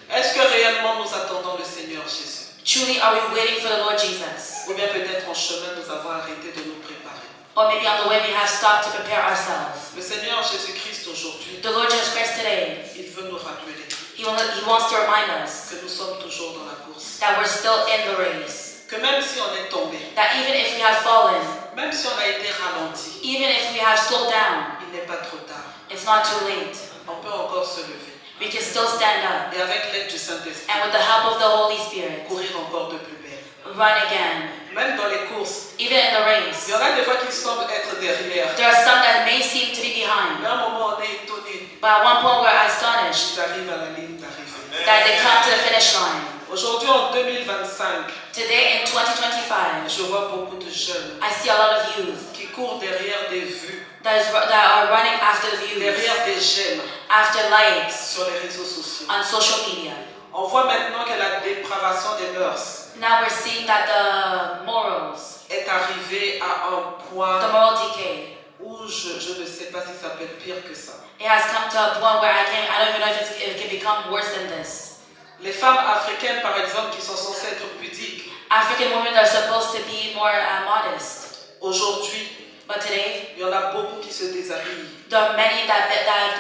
Speaker 2: Est-ce que réellement nous attendons le Seigneur Jésus?
Speaker 1: Truly, are we waiting for the Lord Jesus?
Speaker 2: Ou bien peut-être en chemin nous avons arrêté de nous préparer.
Speaker 1: Or maybe on the way we have stopped to prepare ourselves.
Speaker 2: Le Seigneur Jésus-Christ aujourd'hui,
Speaker 1: The Lord Jesus Christ today,
Speaker 2: il veut nous rappeler
Speaker 1: He wants to remind us
Speaker 2: que nous sommes toujours dans la course.
Speaker 1: that we're still in the race.
Speaker 2: Que même si on est tombé,
Speaker 1: That even if we have fallen,
Speaker 2: même si on a été ralenti,
Speaker 1: even if we have slowed down,
Speaker 2: il n'est pas trop tard.
Speaker 1: it's not too late.
Speaker 2: On peut encore se lever.
Speaker 1: We can still stand up.
Speaker 2: Et avec l'aide du Saint-Esprit,
Speaker 1: And with the help of the Holy Spirit,
Speaker 2: courir encore de plus belle.
Speaker 1: run again.
Speaker 2: Même dans les courses,
Speaker 1: Even in the
Speaker 2: il
Speaker 1: race.
Speaker 2: y en a des fois qui semblent être derrière.
Speaker 1: There are some that may seem to be
Speaker 2: Mais
Speaker 1: behind.
Speaker 2: à un moment, on est étonné.
Speaker 1: But at one point we're astonished
Speaker 2: Ils arrivent à la ligne d'arrivée.
Speaker 1: that they come to the finish line.
Speaker 2: Aujourd'hui, en 2025,
Speaker 1: Today in 2025,
Speaker 2: je vois beaucoup de jeunes
Speaker 1: I see a lot of youth
Speaker 2: qui courent derrière des vues,
Speaker 1: that are running after the views,
Speaker 2: derrière des j'aime
Speaker 1: after likes
Speaker 2: sur les réseaux sociaux.
Speaker 1: on social media.
Speaker 2: On voit maintenant que la dépravation des mœurs
Speaker 1: Now we're seeing that the morals,
Speaker 2: est arrivée à un
Speaker 1: the
Speaker 2: point
Speaker 1: moral decay,
Speaker 2: où je ne sais pas si ça peut être pire que ça.
Speaker 1: it has come to a point where I don't even know if it can become worse than this.
Speaker 2: Les femmes africaines, par exemple, qui sont censées être pudiques,
Speaker 1: African women are supposed to be more modest,
Speaker 2: aujourd'hui,
Speaker 1: but today
Speaker 2: il y en a beaucoup qui se déshabillent
Speaker 1: there are many that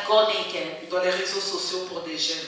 Speaker 1: go naked
Speaker 2: dans les réseaux sociaux pour des j'aime.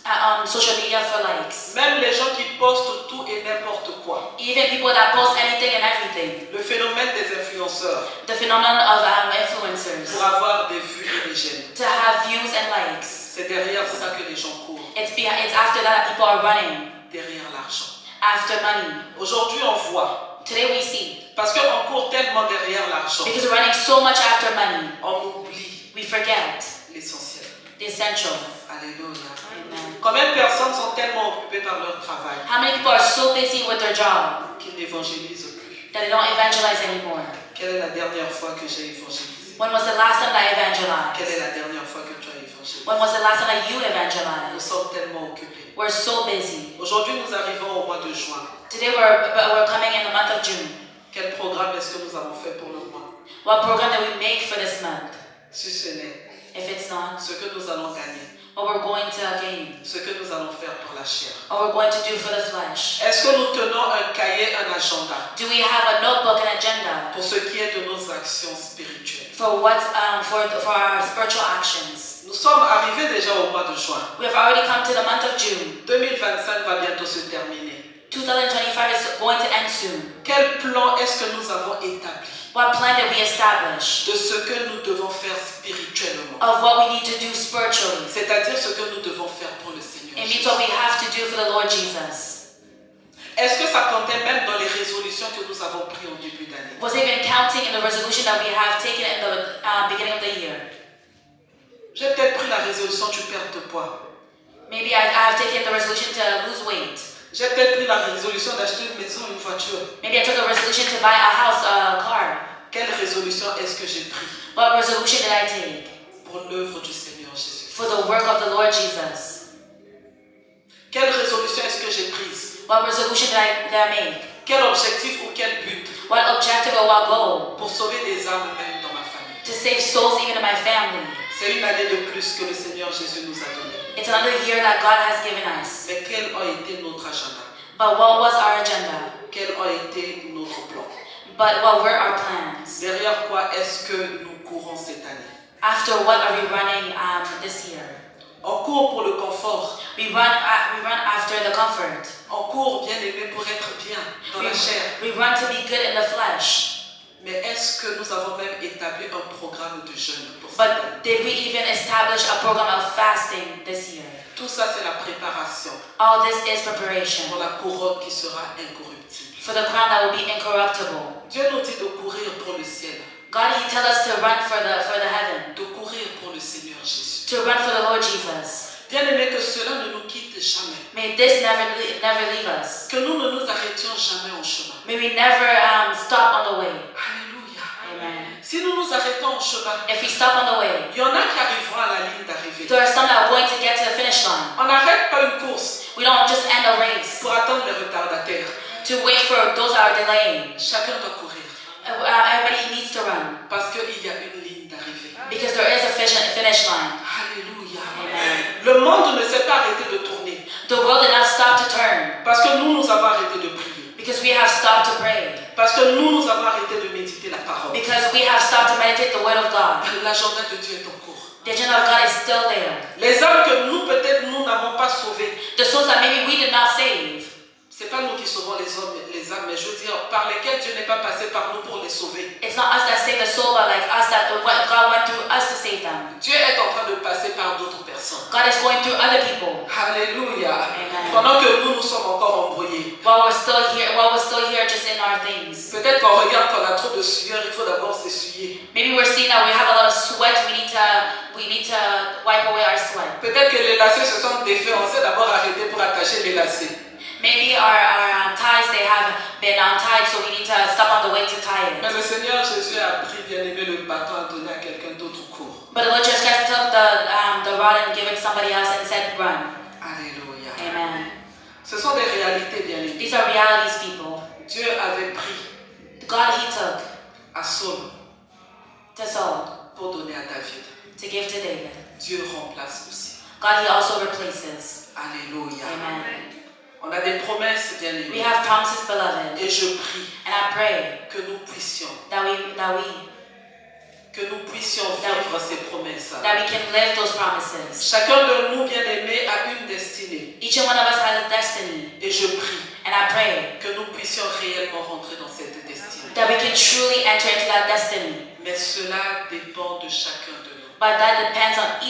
Speaker 1: on social media for likes.
Speaker 2: Même les gens qui postent tout et n'importe quoi.
Speaker 1: Even people that post anything and everything.
Speaker 2: Le phénomène des influenceurs
Speaker 1: The phenomenon of influencers
Speaker 2: pour avoir des vues et des j'aime.
Speaker 1: to have views and likes.
Speaker 2: C'est derrière ça que les gens courent,
Speaker 1: It's after that people are running
Speaker 2: derrière l'argent.
Speaker 1: after money.
Speaker 2: Aujourd'hui, on voit,
Speaker 1: Today we see
Speaker 2: parce qu'on court tellement derrière l'argent,
Speaker 1: because we're running so much after money,
Speaker 2: on oublie
Speaker 1: we forget
Speaker 2: l'essentiel.
Speaker 1: the essential.
Speaker 2: Alléluia.
Speaker 1: Amen.
Speaker 2: Combien de personnes sont tellement occupées par leur travail
Speaker 1: How many people are so busy with their job
Speaker 2: qu'ils n'évangélisent plus?
Speaker 1: that they don't evangelize anymore?
Speaker 2: Quelle est la dernière fois que j'ai évangélisé?
Speaker 1: When was the last time that I
Speaker 2: Quelle
Speaker 1: evangelized?
Speaker 2: est la dernière fois que tu as évangélisé?
Speaker 1: When was the last time that you
Speaker 2: Nous
Speaker 1: evangelized?
Speaker 2: sommes tellement occupés.
Speaker 1: We're so busy.
Speaker 2: Aujourd'hui, nous arrivons au mois de juin.
Speaker 1: Today we're coming in the month of June.
Speaker 2: Quel programme est-ce que nous avons fait pour le mois?
Speaker 1: What program that we make for this month?
Speaker 2: Si ce n'est
Speaker 1: If it's not,
Speaker 2: ce que nous allons gagner,
Speaker 1: what we're going to gain,
Speaker 2: ce que nous allons faire pour la chair.
Speaker 1: what we're going to do for the flesh.
Speaker 2: Est-ce que nous tenons un cahier, un agenda
Speaker 1: Do we have a notebook and agenda
Speaker 2: pour ce qui est de nos actions spirituelles?
Speaker 1: for what for our spiritual actions?
Speaker 2: Nous sommes arrivés déjà au mois de juin.
Speaker 1: We have already come to the month of June.
Speaker 2: 2025 va bientôt se terminer.
Speaker 1: 2025 is going to end soon.
Speaker 2: Quel plan est-ce que nous avons établi
Speaker 1: What plan did we establish
Speaker 2: de ce que nous devons faire spirituellement?
Speaker 1: of what we need to do spiritually?
Speaker 2: C'est-à-dire ce que nous devons faire pour le Seigneur.
Speaker 1: It means what we have to do for the Lord Jesus.
Speaker 2: Est-ce que ça comptait même dans les résolutions que nous avons prises en début d'année?
Speaker 1: Was it even counting in the resolution that we have taken in the beginning of the year?
Speaker 2: J'ai peut-être pris la résolution du perte de poids.
Speaker 1: Maybe I have taken the resolution to lose weight.
Speaker 2: J'ai peut-être pris la résolution d'acheter une maison, une voiture.
Speaker 1: Maybe I took a resolution to buy a house, a car.
Speaker 2: Quelle résolution est-ce que j'ai pris
Speaker 1: What resolution did I take
Speaker 2: pour l'œuvre du Seigneur Jésus?
Speaker 1: for the work of the Lord Jesus?
Speaker 2: Quelle résolution est-ce que j'ai prise?
Speaker 1: What resolution did I make?
Speaker 2: Quel objectif ou quel but
Speaker 1: What objective or what goal?
Speaker 2: pour sauver des âmes même dans ma famille?
Speaker 1: To save souls even in my family.
Speaker 2: C'est une année de plus que le Seigneur Jésus nous a donné.
Speaker 1: It's another year that God has given us.
Speaker 2: Mais quel a été notre agenda?
Speaker 1: But what was our agenda?
Speaker 2: Quel a été notre plan?
Speaker 1: But what were our plans?
Speaker 2: Derrière quoi est-ce que nous courons cette année?
Speaker 1: After what are we running this year?
Speaker 2: On court pour le confort.
Speaker 1: We run after the comfort.
Speaker 2: On court, bien aimé, pour être bien dans la chair.
Speaker 1: We run to be good in the flesh.
Speaker 2: Mais est-ce que nous avons même établi un programme de jeûne pour cette année?
Speaker 1: But did we even establish a program of fasting this year?
Speaker 2: Tout ça, c'est la préparation
Speaker 1: All this is preparation
Speaker 2: pour la couronne qui sera incorruptible.
Speaker 1: for the crown that will be incorruptible.
Speaker 2: Dieu nous dit de courir pour le ciel,
Speaker 1: God, He tells us to run for the heaven,
Speaker 2: de courir pour le Seigneur Jésus.
Speaker 1: to run for the Lord Jesus.
Speaker 2: Bien aimé, que cela ne nous quitte jamais.
Speaker 1: May this never leave us.
Speaker 2: Que nous ne nous arrêtions jamais en chemin.
Speaker 1: May we never stop on the way.
Speaker 2: Alléluia.
Speaker 1: Amen.
Speaker 2: Si nous nous arrêtons en chemin,
Speaker 1: If we stop on the way,
Speaker 2: il y en a qui arriveront à la ligne d'arrivée.
Speaker 1: there are some that are going to get to the finish line.
Speaker 2: On n'arrête pas une course
Speaker 1: We don't just end a race
Speaker 2: pour attendre les retardataires.
Speaker 1: to wait for those that are delaying.
Speaker 2: Chacun doit courir
Speaker 1: Everybody needs to run
Speaker 2: parce qu'il y a une ligne d'arrivée.
Speaker 1: because there is a finish line.
Speaker 2: Alléluia.
Speaker 1: Amen.
Speaker 2: Le monde ne s'est pas arrêté de tourner
Speaker 1: The world did not stop to turn
Speaker 2: parce que nous avons arrêté de prier.
Speaker 1: because we have stopped to pray.
Speaker 2: Parce que nous avons arrêté de méditer la parole.
Speaker 1: Because we have stopped to meditate the word of God.
Speaker 2: L'agenda de Dieu est en cours.
Speaker 1: The agenda of God is still there.
Speaker 2: Les âmes que nous, peut-être, nous n'avons pas sauvées.
Speaker 1: The souls that maybe we did not save.
Speaker 2: C'est pas nous qui sauvons les hommes, les âmes, mais je veux dire, par lesquelles Dieu n'est pas passé par nous pour les sauver.
Speaker 1: It's not us that save the soul, but like us that God went through us to save them.
Speaker 2: Dieu est en train de passer par d'autres personnes.
Speaker 1: God is going through other people.
Speaker 2: Alléluia.
Speaker 1: Amen.
Speaker 2: Pendant que nous sommes encore embrouillés.
Speaker 1: While we're still here just in our things.
Speaker 2: Peut-être qu'on regarde qu'on a trop de sueur, il faut d'abord s'essuyer.
Speaker 1: Maybe we're seeing that we have a lot of sweat. We need to wipe away our sweat.
Speaker 2: Peut-être que les lacets se sont défaits, on s'est d'abord arrêté pour attacher les lacets.
Speaker 1: Maybe our ties, they have been untied, so we need to stop on the way to tie it.
Speaker 2: Mais le Seigneur Jésus a pris, bien aimé, le bâton à donner à quelqu'un d'autre court.
Speaker 1: But the Lord Jesus Christ took the rod and gave it to somebody else and said, run.
Speaker 2: Alléluia.
Speaker 1: Amen.
Speaker 2: Ce sont des réalités, bien aimées.
Speaker 1: These are realities, people.
Speaker 2: Dieu avait pris
Speaker 1: God, He took
Speaker 2: à Saul
Speaker 1: to Saul
Speaker 2: pour donner à David.
Speaker 1: to give to David.
Speaker 2: Dieu remplace aussi.
Speaker 1: God, He also replaces.
Speaker 2: Alléluia.
Speaker 1: Amen.
Speaker 2: On a des promesses, bien
Speaker 1: We
Speaker 2: aimées.
Speaker 1: have promises, beloved,
Speaker 2: Et je prie
Speaker 1: and I pray
Speaker 2: que nous puissions vivre ces promesses.
Speaker 1: that we can live those promises.
Speaker 2: Chacun de nous, bien aimés, a une destinée.
Speaker 1: Each and one of us has a destiny,
Speaker 2: Et je prie
Speaker 1: and I pray
Speaker 2: que nous puissions réellement rentrer dans cette destinée.
Speaker 1: that we can truly enter into that destiny.
Speaker 2: Mais cela dépend de chacun de nous.
Speaker 1: But that depends on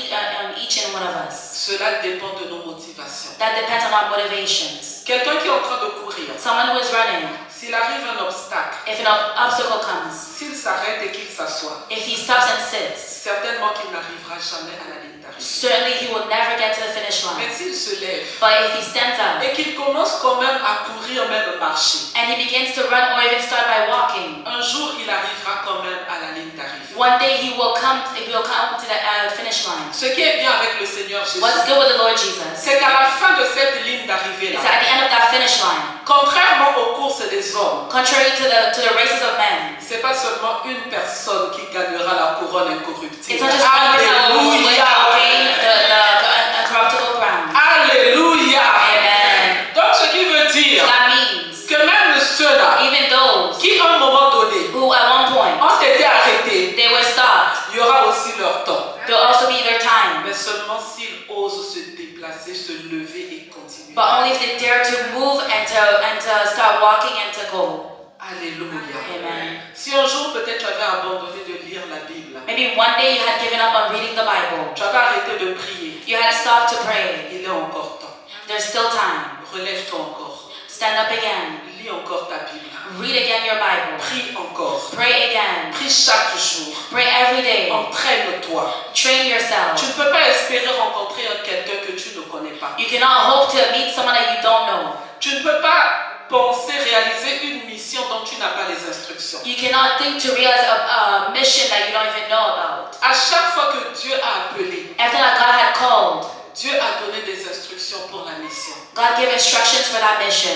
Speaker 1: each and one of us.
Speaker 2: Cela dépend de nos motivations.
Speaker 1: That depends on our motivations.
Speaker 2: Quelqu'un qui est en train de courir,
Speaker 1: Someone who is running,
Speaker 2: s'il arrive un obstacle,
Speaker 1: if an obstacle comes,
Speaker 2: s'il s'arrête et qu'il s'assoit,
Speaker 1: if he stops and sits,
Speaker 2: certainement qu'il n'arrivera jamais à la ligne d'arrivée.
Speaker 1: certainly he will never get to the finish
Speaker 2: Mais
Speaker 1: line.
Speaker 2: s'il se lève
Speaker 1: But if he stands up
Speaker 2: et qu'il commence quand même à courir, même marcher,
Speaker 1: and he begins to run or even start by walking,
Speaker 2: un jour il arrivera quand même à la ligne d'arrivée.
Speaker 1: one day he will come to the finish line.
Speaker 2: Ce qui est bien avec le Seigneur Jésus,
Speaker 1: What's good with the Lord Jesus
Speaker 2: c'est qu'à la fin de cette ligne d'arrivée
Speaker 1: is
Speaker 2: là,
Speaker 1: at the end of that finish line,
Speaker 2: contrairement aux courses des hommes,
Speaker 1: contrary to the races of men,
Speaker 2: c'est pas seulement une personne qui gagnera la couronne
Speaker 1: it's
Speaker 2: incorruptible.
Speaker 1: not just one person who will gain
Speaker 2: Alléluia.
Speaker 1: the incorruptible crown.
Speaker 2: Alléluia.
Speaker 1: Amen.
Speaker 2: Donc ce qui veut dire
Speaker 1: So that means
Speaker 2: que même ceux-là
Speaker 1: even those
Speaker 2: qui à un moment donné
Speaker 1: who at one point
Speaker 2: ont été arrêtés,
Speaker 1: they were stopped,
Speaker 2: il y aura aussi leur temps.
Speaker 1: there'll also be their time.
Speaker 2: Mais seulement s'ils osent se déplacer, se lever et continuer.
Speaker 1: But only if they dare to move and to start walking and to go.
Speaker 2: Alléluia.
Speaker 1: Amen.
Speaker 2: Si un jour peut-être tu avais abandonné de lire la Bible,
Speaker 1: Maybe one day you had given up on reading the Bible.
Speaker 2: tu avais arrêté de prier,
Speaker 1: You had stopped to pray.
Speaker 2: il est encore temps.
Speaker 1: There's still time.
Speaker 2: Relève-toi encore.
Speaker 1: Stand up again.
Speaker 2: Lis encore ta Bible.
Speaker 1: Read again your Bible.
Speaker 2: Prie encore.
Speaker 1: Pray again.
Speaker 2: Prie chaque jour.
Speaker 1: Pray every day.
Speaker 2: Entraîne-toi.
Speaker 1: Train
Speaker 2: Tu
Speaker 1: yourself.
Speaker 2: ne peux pas espérer rencontrer quelqu'un que tu ne connais pas.
Speaker 1: You cannot hope to meet someone that you don't know.
Speaker 2: Tu ne peux pas penser réaliser une mission dont tu n'as pas les instructions.
Speaker 1: You cannot think to realize a mission that you don't even know about.
Speaker 2: À chaque fois que Dieu a appelé,
Speaker 1: After that God had called,
Speaker 2: Dieu a donné des instructions pour la mission.
Speaker 1: God gave instructions for that mission.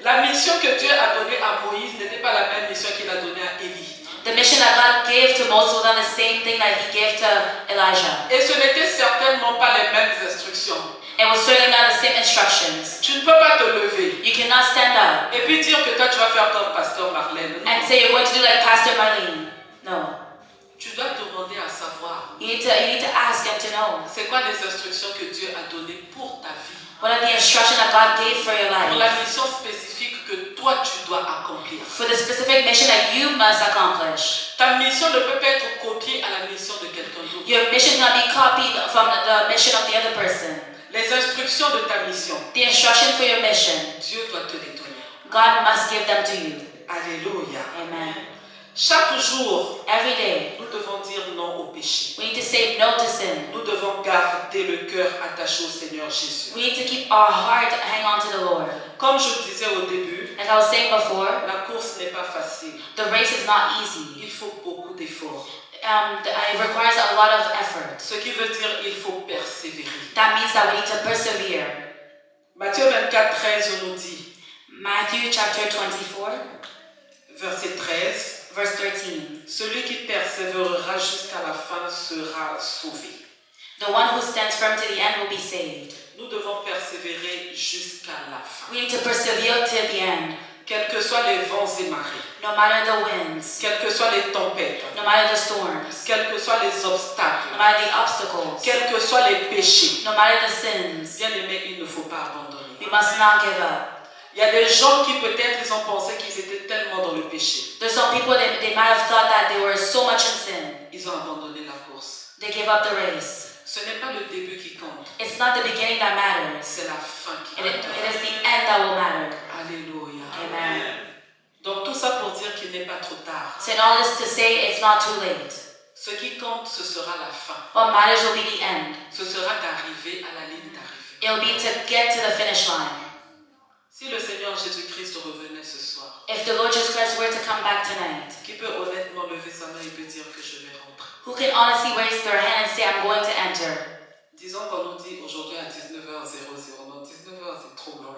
Speaker 2: La mission que Dieu a donnée à Moïse n'était pas la même mission qu'il a donnée à Élie.
Speaker 1: The mission that God gave to Moses was not the same thing that he gave to Elijah.
Speaker 2: Et ce n'était certainement pas les mêmes instructions.
Speaker 1: It was certainly not the same instructions.
Speaker 2: Tu ne peux pas te lever
Speaker 1: You cannot stand up
Speaker 2: et puis dire que toi tu vas faire comme Pasteur Marlène.
Speaker 1: and say you're going to do like Pastor Marlene. No.
Speaker 2: Tu dois demander à savoir
Speaker 1: You need to ask and to know.
Speaker 2: c'est quoi les instructions que Dieu a données pour ta vie.
Speaker 1: What are the instructions that God gave for your
Speaker 2: Pour la
Speaker 1: life?
Speaker 2: mission spécifique que toi tu dois accomplir.
Speaker 1: For the specific mission that you must accomplish.
Speaker 2: Ta mission ne peut pas être copiée à la mission de quelqu'un d'autre.
Speaker 1: Your mission cannot be copied from the mission of the other person.
Speaker 2: Les instructions de ta mission,
Speaker 1: The instruction for your mission,
Speaker 2: Dieu doit te les donner.
Speaker 1: God must give them to you.
Speaker 2: Alléluia.
Speaker 1: Amen.
Speaker 2: Chaque jour,
Speaker 1: Every day,
Speaker 2: nous devons dire non au péché.
Speaker 1: we need to say no to sin.
Speaker 2: Nous devons garder le cœur attaché au Seigneur Jésus.
Speaker 1: We need to keep our heart hang on to the Lord.
Speaker 2: Comme je disais au début,
Speaker 1: As I was saying before,
Speaker 2: la course n'est pas facile.
Speaker 1: the race is not easy.
Speaker 2: Il faut beaucoup d'efforts.
Speaker 1: It requires a lot of effort.
Speaker 2: Ce qui veut dire qu'il faut persévérer.
Speaker 1: That means that we need to persevere.
Speaker 2: Matthieu 24, 13 nous dit,
Speaker 1: Matthew chapter 24,
Speaker 2: verset 13,
Speaker 1: verse 13.
Speaker 2: celui qui persévérera jusqu'à la fin sera sauvé.
Speaker 1: The one who stands firm to the end will be saved.
Speaker 2: Nous devons persévérer jusqu'à la fin.
Speaker 1: We need to persevere till the end,
Speaker 2: Quels que soient les vents et marées,
Speaker 1: no matter the winds,
Speaker 2: quelles que soient les tempêtes,
Speaker 1: no matter the storms,
Speaker 2: quels que soient les
Speaker 1: no
Speaker 2: obstacles,
Speaker 1: matter the obstacles,
Speaker 2: quels que soient les péchés.
Speaker 1: no matter the sins.
Speaker 2: Bien aimé, il ne faut pas abandonner.
Speaker 1: We must not give up.
Speaker 2: Il y a des gens qui peut-être ils ont pensé qu'ils étaient tellement dans le péché.
Speaker 1: There's some people that they might have thought that they were so much in sin.
Speaker 2: Ils ont abandonné la course.
Speaker 1: They gave up the race.
Speaker 2: Ce n'est pas le début qui compte,
Speaker 1: It's not the beginning that matters.
Speaker 2: c'est la fin qui
Speaker 1: It
Speaker 2: compte.
Speaker 1: is the end that will matter.
Speaker 2: Alléluia.
Speaker 1: Amen.
Speaker 2: Donc tout ça pour dire qu'il n'est pas trop tard.
Speaker 1: So in all this to say, it's not too late.
Speaker 2: Ce qui compte, ce sera la fin.
Speaker 1: What matters will be the end.
Speaker 2: Ce sera d'arriver à la ligne d'arrivée.
Speaker 1: It will be to get to the finish line.
Speaker 2: Si le Seigneur Jésus-Christ revenait ce soir,
Speaker 1: If the Lord Jesus Christ were to come back tonight,
Speaker 2: qui peut honnêtement lever sa main et peut dire que je vais rentrer?
Speaker 1: who can honestly raise their hand and say, I'm going to enter?
Speaker 2: Disons qu'on nous dit aujourd'hui à 19h00. Non, 19h c'est trop loin.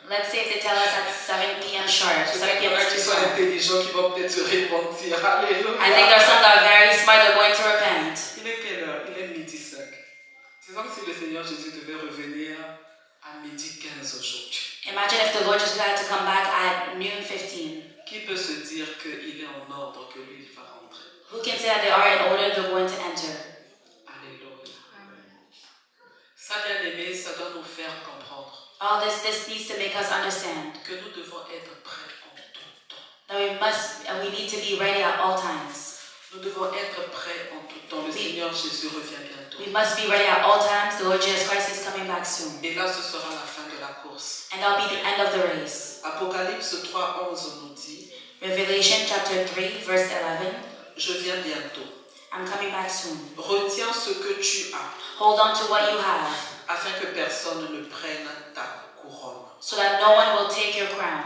Speaker 1: Let's say if they tell us at 7 p.m. sharp,
Speaker 2: Je
Speaker 1: 7
Speaker 2: sais qu'il y en
Speaker 1: p.m.
Speaker 2: a qui
Speaker 1: is too
Speaker 2: sont
Speaker 1: soon.
Speaker 2: intelligents qui vont peut-être se repentir. Alléluia.
Speaker 1: I think there are some that are very smart, they're going to repent.
Speaker 2: Il est quelle heure? Il est midi 5. Disons que si le Seigneur Jésus devait revenir à midi 15 aujourd'hui,
Speaker 1: Imagine if the Lord Jesus had to come back at noon 15.
Speaker 2: qui peut se dire qu'il est en ordre, que lui il va rentrer?
Speaker 1: Who can say that they are in order, they're going to enter?
Speaker 2: Alléluia. Ça, bien aimé, ça doit nous faire comprendre
Speaker 1: All this needs to make us understand
Speaker 2: que nous devons être prêts en tout temps.
Speaker 1: that we need to be ready at all times.
Speaker 2: Nous devons être prêts en tout temps. Le Seigneur Jésus revient bientôt.
Speaker 1: We must be ready at all times. The Lord Jesus Christ is coming back soon.
Speaker 2: Et là, ce sera la fin de la course.
Speaker 1: And that'll be the end of the race.
Speaker 2: Apocalypse 3:11 nous dit,
Speaker 1: Revelation chapter 3, verse 11.
Speaker 2: je viens bientôt.
Speaker 1: I'm coming back soon.
Speaker 2: Retiens ce que tu as,
Speaker 1: Hold on to what you have,
Speaker 2: afin que personne ne prenne ta couronne.
Speaker 1: so that no one will take your crown.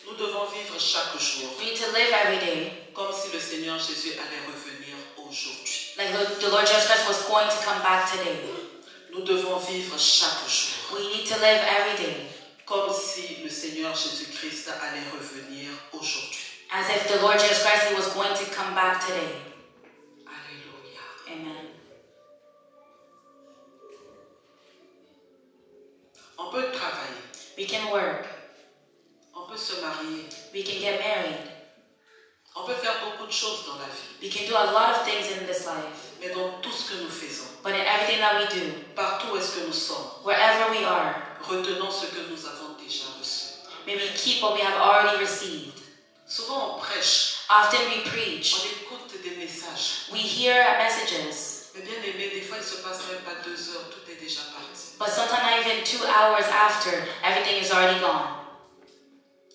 Speaker 2: Nous devons vivre chaque jour
Speaker 1: We need to live every day
Speaker 2: comme si le Seigneur Jésus allait revenir aujourd'hui.
Speaker 1: like the Lord Jesus Christ was going to come back today.
Speaker 2: Nous devons vivre chaque jour
Speaker 1: We need to live every day
Speaker 2: comme si le Seigneur Jésus-Christ allait revenir aujourd'hui.
Speaker 1: as if the Lord Jesus Christ he was going to come back today.
Speaker 2: Alléluia.
Speaker 1: Amen.
Speaker 2: On peut travailler,
Speaker 1: We can work.
Speaker 2: on peut se marier,
Speaker 1: We can get married.
Speaker 2: on peut faire beaucoup de choses dans la vie.
Speaker 1: We can do a lot of things in this life.
Speaker 2: Mais dans tout ce que nous faisons,
Speaker 1: But in everything that we do,
Speaker 2: partout où est-ce que nous sommes,
Speaker 1: wherever we are,
Speaker 2: retenons ce que nous avons déjà reçu.
Speaker 1: may we keep what we have already received.
Speaker 2: Souvent on prêche,
Speaker 1: Often we
Speaker 2: on
Speaker 1: preach.
Speaker 2: écoute des messages.
Speaker 1: We hear messages.
Speaker 2: Mais bien aimé, des fois il ne se passe même pas 2 heures, tout est déjà parti.
Speaker 1: But sometimes not even 2 hours after, everything is already gone.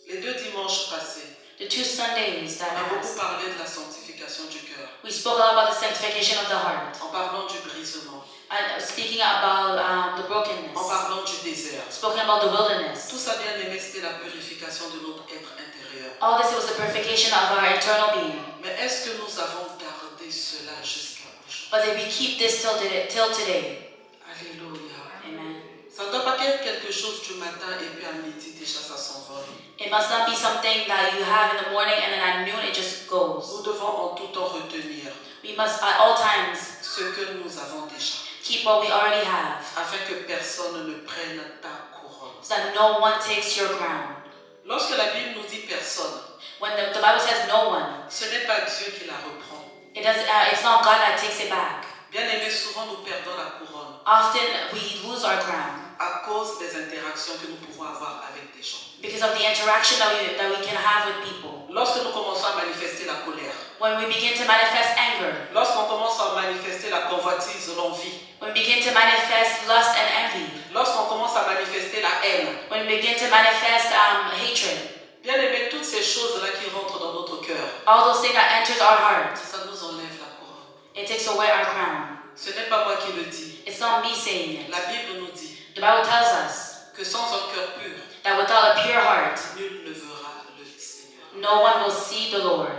Speaker 2: Les 2 dimanches passés,
Speaker 1: The 2 Sundays that
Speaker 2: on a beaucoup
Speaker 1: passed,
Speaker 2: parlé de la sanctification du cœur,
Speaker 1: we spoke a lot about the sanctification of the heart.
Speaker 2: en parlant du brisement,
Speaker 1: And speaking about the
Speaker 2: en
Speaker 1: brokenness.
Speaker 2: parlant du désert.
Speaker 1: Spoken about the wilderness.
Speaker 2: Tout ça, bien aimé, c'était la purification de notre être intérieur.
Speaker 1: All this was the purification of our internal being.
Speaker 2: Mais est-ce que nous avons gardé cela jusqu'à aujourd'hui?
Speaker 1: But that we keep this till today.
Speaker 2: Alléluia.
Speaker 1: Amen.
Speaker 2: Ça ne doit pas être quelque chose du matin et puis à midi déjà ça s'envole.
Speaker 1: It must not be something that you have in the morning and then at noon it just goes.
Speaker 2: Nous devons en tout temps retenir
Speaker 1: We must at all times
Speaker 2: ce que nous avons déjà,
Speaker 1: keep what we already have,
Speaker 2: afin que personne ne prenne ta couronne.
Speaker 1: so that no one takes your crown.
Speaker 2: Lorsque la Bible nous dit personne,
Speaker 1: When the Bible says no one,
Speaker 2: ce n'est pas Dieu qui la reprend.
Speaker 1: it's not God that takes it back.
Speaker 2: Bien aimé, souvent nous perdons la couronne
Speaker 1: Often we lose our crown
Speaker 2: à cause des interactions que nous pouvons avoir avec des gens.
Speaker 1: because of the interaction that we can have with people.
Speaker 2: Lorsque nous commençons à manifester la colère,
Speaker 1: When we begin to manifest anger,
Speaker 2: lorsqu'on commence à manifester la convoitise, l'envie,
Speaker 1: when we begin to manifest lust and envy,
Speaker 2: lorsqu'on commence à manifester la haine,
Speaker 1: when we begin to manifest hatred,
Speaker 2: bien aimé, toutes ces choses-là qui rentrent dans notre cœur,
Speaker 1: all those things that enters our heart,
Speaker 2: ça nous enlève la couronne.
Speaker 1: it takes away our crown.
Speaker 2: Ce n'est pas moi qui le dis.
Speaker 1: It's not me saying it.
Speaker 2: La Bible nous dit
Speaker 1: The Bible tells us
Speaker 2: que sans un cœur pur,
Speaker 1: that without a pure heart,
Speaker 2: nul ne verra le Seigneur.
Speaker 1: no one will see the Lord.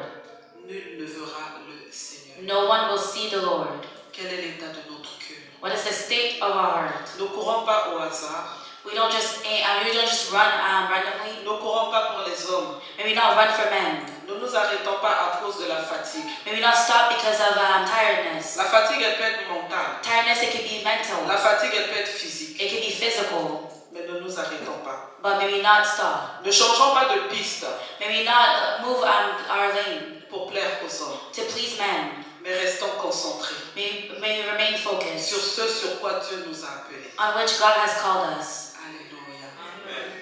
Speaker 2: Nul ne verra le Seigneur.
Speaker 1: No one will see the Lord.
Speaker 2: Quel est l'état de notre cœur?
Speaker 1: What is the state of our heart?
Speaker 2: Ne courons pas au hasard,
Speaker 1: We don't just run randomly.
Speaker 2: Ne courons pas pour les hommes.
Speaker 1: May we not run for men.
Speaker 2: Ne nous arrêtons pas à cause de la fatigue.
Speaker 1: May we not stop because of tiredness.
Speaker 2: La fatigue, elle peut être mentale.
Speaker 1: Tiredness, it could be mental.
Speaker 2: La fatigue, elle peut être physique.
Speaker 1: It could be physical.
Speaker 2: Mais ne nous arrêtons pas.
Speaker 1: But may we not stop.
Speaker 2: Ne changeons pas de piste
Speaker 1: May we not move our lane
Speaker 2: pour plaire aux hommes.
Speaker 1: to please men.
Speaker 2: Mais restons concentrés
Speaker 1: May we remain focused
Speaker 2: sur ce sur quoi Dieu nous a appelés.
Speaker 1: on which God has called us.
Speaker 2: Alléluia.